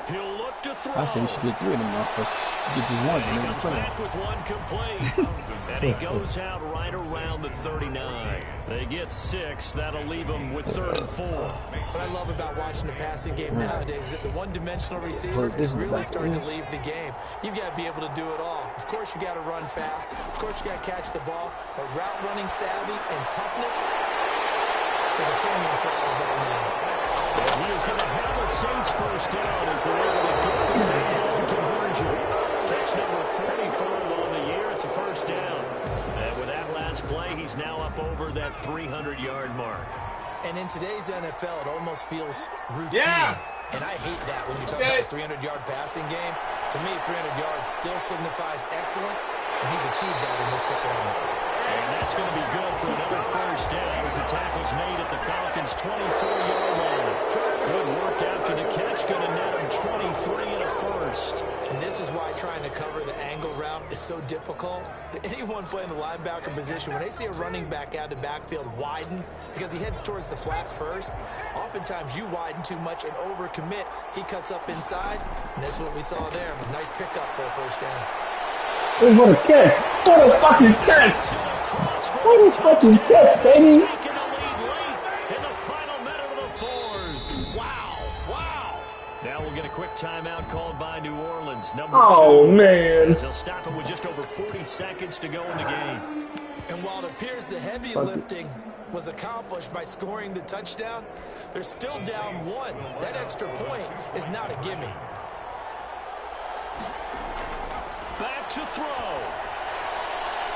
He'll look to throw. I say you should get 3 of them motherfuckers. Get just one. He comes back with one complete. And he goes out right around the 39. They get 6. That'll leave them with 3rd and 4. What I love about watching the passing game nowadays is that the one-dimensional receiver is really starting to leave the game. You've got to be able to do it all. Of course, you got to run fast. Of course, you got to catch the ball. But route running savvy and toughness is a premium for all of that now. And he is going to have a Saints first down as they're able to get the field conversion. Catch number 44 on the year. It's a first down. And with that last play, he's now up over that 300-yard mark. And in today's NFL, it almost feels routine. Yeah. And I hate that when you talk about a 300-yard passing game. To me, 300 yards still signifies excellence, and he's achieved that in his performance. And that's going to be good for another first down as the tackle's made at the Falcons' 24-yard line. Good work after the catch. Going to net him 23 and a first. And this is why trying to cover the angle route is so difficult. Anyone playing the linebacker position, when they see a running back out of the backfield widen because he heads towards the flat first, oftentimes you widen too much and overcommit. He cuts up inside, and that's what we saw there. Nice pickup for a first down. Hey, what a catch! What a fucking catch! What a fucking catch, baby! Now we'll get a quick timeout called by New Orleans. Number 2. Man. They'll stop it with just over 40 seconds to go in the game. And while it appears the heavy lifting was accomplished by scoring the touchdown, they're still down 1. That extra point is not a gimme. Back to throw.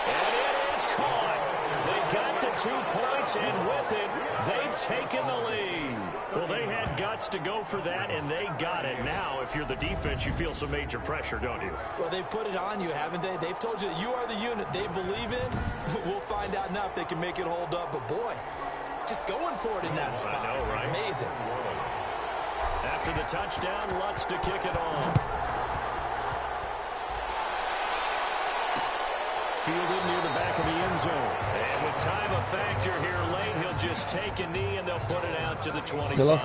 And it is caught. They got the 2 points, and with it, they've taken the lead. Well, they had guts to go for that, and they got it. Now, if you're the defense, you feel some major pressure, don't you? Well, they put it on you, haven't they? They've told you that you are the unit they believe in. We'll find out now if they can make it hold up. But, boy, just going for it in that spot. I know, right? Amazing. After the touchdown, Lutz to kick it off. Fielded near the back of the end zone. And with time a factor here late, he'll just take a knee and they'll put it out to the 25. Hello?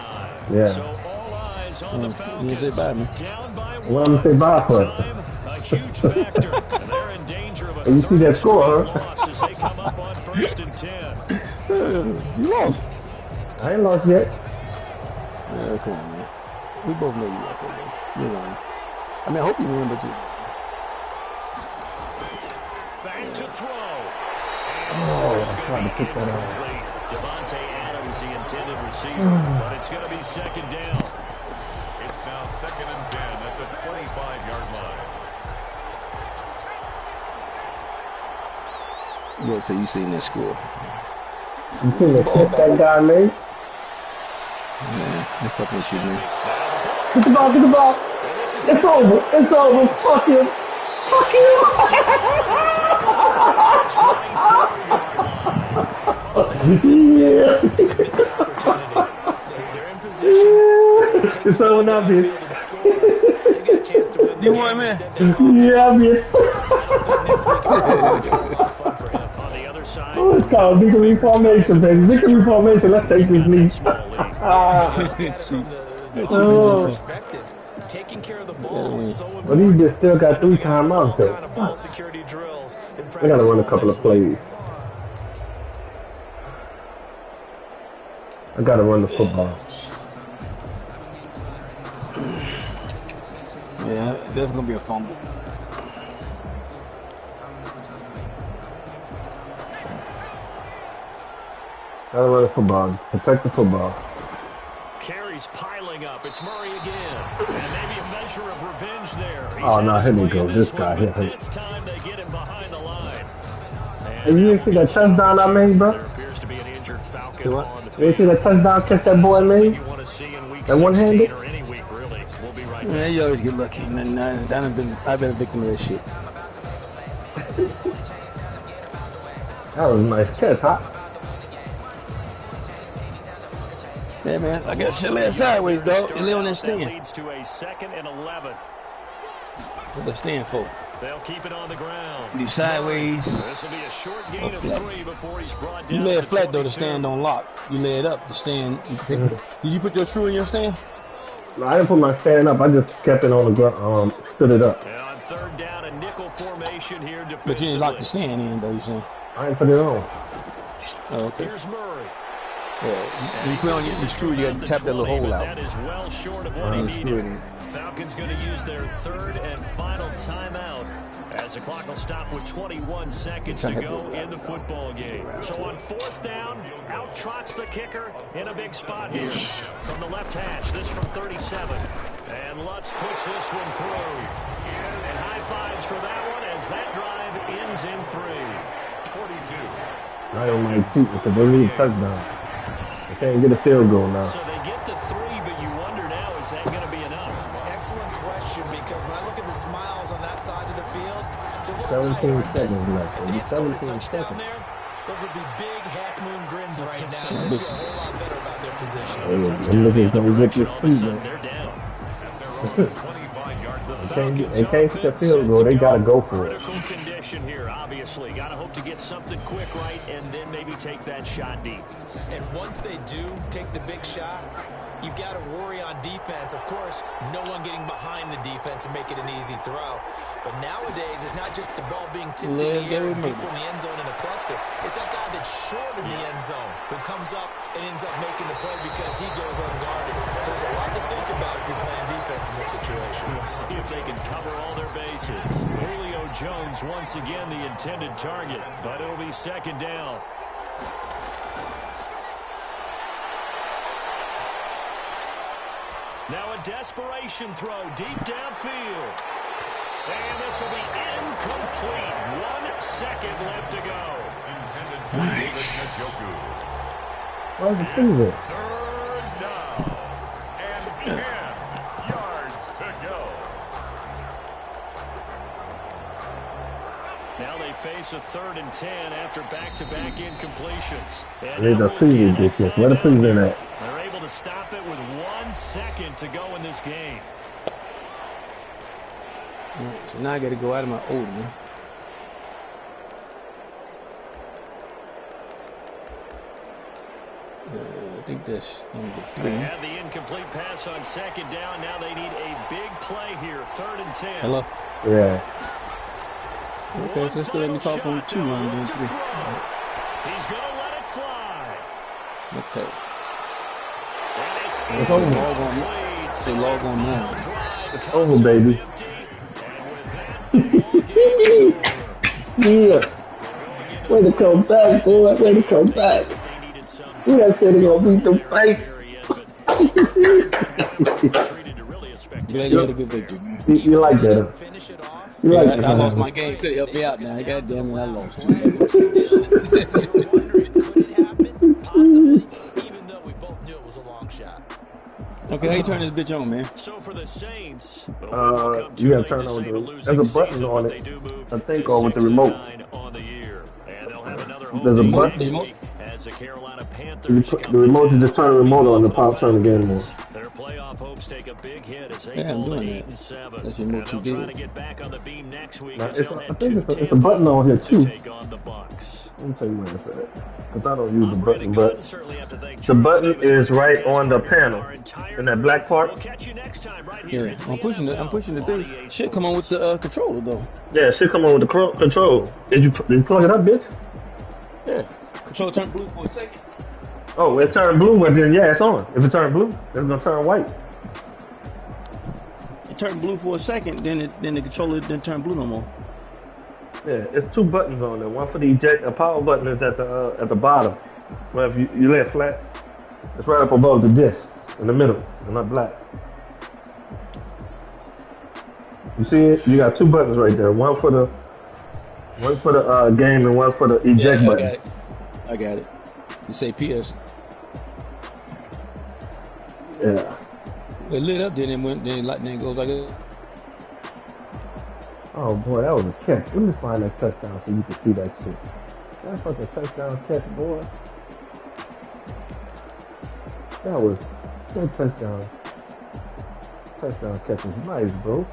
Yeah. So all eyes on the Falcons. You say bye, man. Down by 1. What I'm gonna say bye for? Time, a huge factor. And they're in danger of a And you see that score, huh? loss as they come up on 1st and 10. You lost. I ain't lost yet. Yeah, come on, man. We both know you lost that game. You won. I mean, I hope you win, but you... Back to throw. I tried to pick that up. Devontae Adams, the intended receiver, but it's going to be 2nd down. It's now 2nd and 10 at the 25-yard line. Boy, so you seen this score. You seen the catch that guy made? Nah, they fucking with you, man. Get the ball, get the ball. It's over. It's over. Fuck him. Fuck you. Yeah. They're in position. It's over now, bitch. They get a chance to win the You game. won, man. Instead, they call it. Yeah, bitch. I don't think next week it's a lot of fun for him. On the other side, Oh, it's called victory formation, baby. Victory formation. Let's take this knee. small lead. Look at it from the offense's perspective. Taking care of the ball is so But he important. just still got 3 timeouts, All though. kind of ball security drills in I gotta run a couple of plays. I gotta run the football. Yeah, there's gonna be a fumble. Gotta run the football. Just protect the football. Carries piling coming up. It's Murray again. And maybe a measure of revenge there. Oh, no, here they go. This guy here. This time they get him behind the line. And you didn't see that touchdown I made, bro? There appears to be an injured Falcon on the field. You didn't see that touchdown catch that boy made? That one-handed? Or any week, really. We'll be right back. Man, you always get lucky. I've been a victim of that shit. That was a nice catch, huh? Yeah, man. I got shit lay sideways, dog. You lay on that stand. Leads to a 2nd and 11. What's that stand for? They'll keep it on the ground. Do sideways. This will be a short gain of 3 before he's brought down. You lay it flat though. The stand don't lock. You lay it up. The stand. Did you put your screw in your stand? No, I didn't put my stand up. I just kept it on the ground. Stood it up. And on 3rd down, a nickel formation here defensively. But you didn't lock the stand in though. You saying? I didn't put it on. Oh, okay. Here's Murray. Yeah, when you put on your screw, you got to tap that little hole out. That is well short of what he needed. Falcons going to use their 3rd and final timeout as the clock will stop with 21 seconds to go in the football game. So on 4th down, out trots the kicker in a big spot here. From the left hash, this from 37. And Lutz puts this one through. And high fives for that one as that drive ends in 3. 42. I don't mind cheating because they need a touchdown. They can't get a field goal now. So they get the 3, but you wonder now, is that going to be enough? Excellent question, because when I look at the smiles on that side of the field, 17 seconds left. if they 17 touchdown seconds. there, those would be big half-moon grins right now. They feel a whole lot better about their position. I'm looking to get this season. They're down. They can't get the field goal. They got to go for it. Critical condition here, obviously. Got to hope to get something quick right and then maybe take that shot deep. And once they do take the big shot, you've got to worry on defense. Of course, no one getting behind the defense and make it an easy throw. But nowadays, it's not just the ball being tipped in the air and people in the end zone in a cluster. It's that guy that's short of the end zone who comes up and ends up making the play because he goes unguarded. So there's a lot to think about if you're playing defense in this situation. We'll see if they can cover all their bases. Julio Jones once again the intended target, but it'll be 2nd down. Now a desperation throw deep downfield. And this will be incomplete. 1 second left to go. Intended for David Njoku. Where's the season? 3rd down. And 10 yards to go. Now they face a 3rd and 10 after back-to-back incompletions. I need a preview this year. Where the preview at? They're able to stop it with 1 second to go in this game. So now I got to go out of my old one. I think that's number 3. They had the incomplete pass on 2nd down. Now they need a big play here. 3rd and 10. Hello? Yeah. Okay, so let's go ahead and talk on 2 line then 3. He's going to let it fly. Okay. And it's over. incomplete. Say log on now. It's over, baby. Yes. Way to come back, boy. Way to come back. We got said they're going to beat the fight. Glad you had a good victory, man. You like that? You like that? I lost my game. Could help me out now. God damn it, I lost. Okay, how you turn this bitch on, man? So for the Saints, you gotta turn on there's a button on it, I think, or with the remote. There's a button. The remote, you just turn the remote on, the pop turn the game on. Their playoff hopes take a big hit as they Yeah, I'm fall to doing 8-7. That's your move too They'll try big. to get back on the beam next week Now, as they'll head I think to it's a button on here to too. take on the Bucks. Let me tell you where it's at. Because I don't use the I'm button, Brandon but Gunn. Certainly have to thank the Charles button Davis is for right on the his panel. our entire In that black part. We'll catch you next time right here. Here, I'm pushing the thing. Shit, come on with the controller though. Yeah, it should come on with the control. Did you plug it up, bitch? Yeah. Controller turned blue for a second. Oh, it turned blue, but then yeah, it's on. If it turned blue, it's gonna turn white. It turned blue for a second, then the controller didn't turn blue no more. Yeah, it's 2 buttons on there. One for the eject. A power button is at the bottom. Well, if you lay it flat, it's right up above the disc. In the middle. They're not black. You see it? You got two buttons right there. One for the game and one for the eject button. I got it. You say PS. Yeah. It lit up, then it goes like it. Oh boy, that was a catch. Let me find that touchdown so you can see that shit. That fucking touchdown catch, boy. That was that touchdown. Touchdown catch was nice, bro.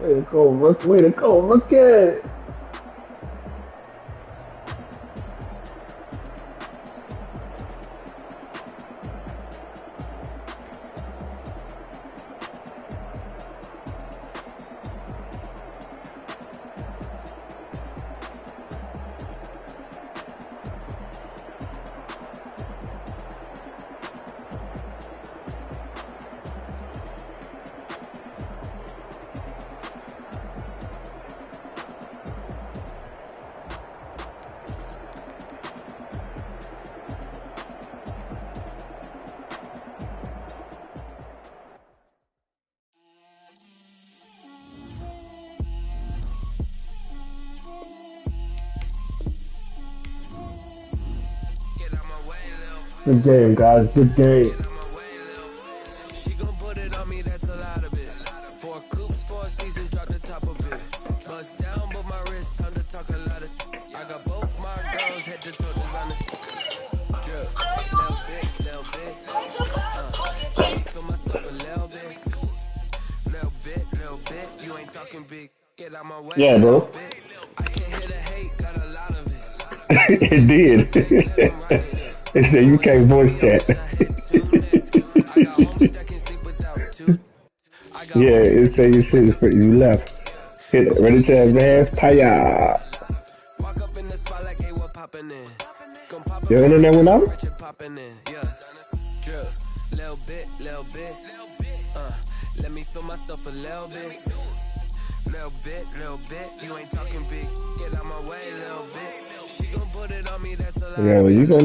Way to go, Rook. Way to go, Rookie. Good game, guys. Good game. She gon' put it on me, that's a lot of it. 4 coops, 4 seasons, drop the top of it. Bust down, but my wrist, time to talk a lot of. I got both my girls, head to toe designer. Drip, little bit. Let me feel myself a little bit. You ain't talking big. Get out my way. Yeah, bro. I can't hear the hate, got a lot of it. It did. It said you can't voice chat. Yeah, it said you left. Hit it. Ready to advance. Paya. Your internet went out? Little bit. Let me feel myself a little bit. Little bit. You ain't talking big. Get out my way, little bit. She gon' put it on me, that's a lot. Yeah, well, you gonna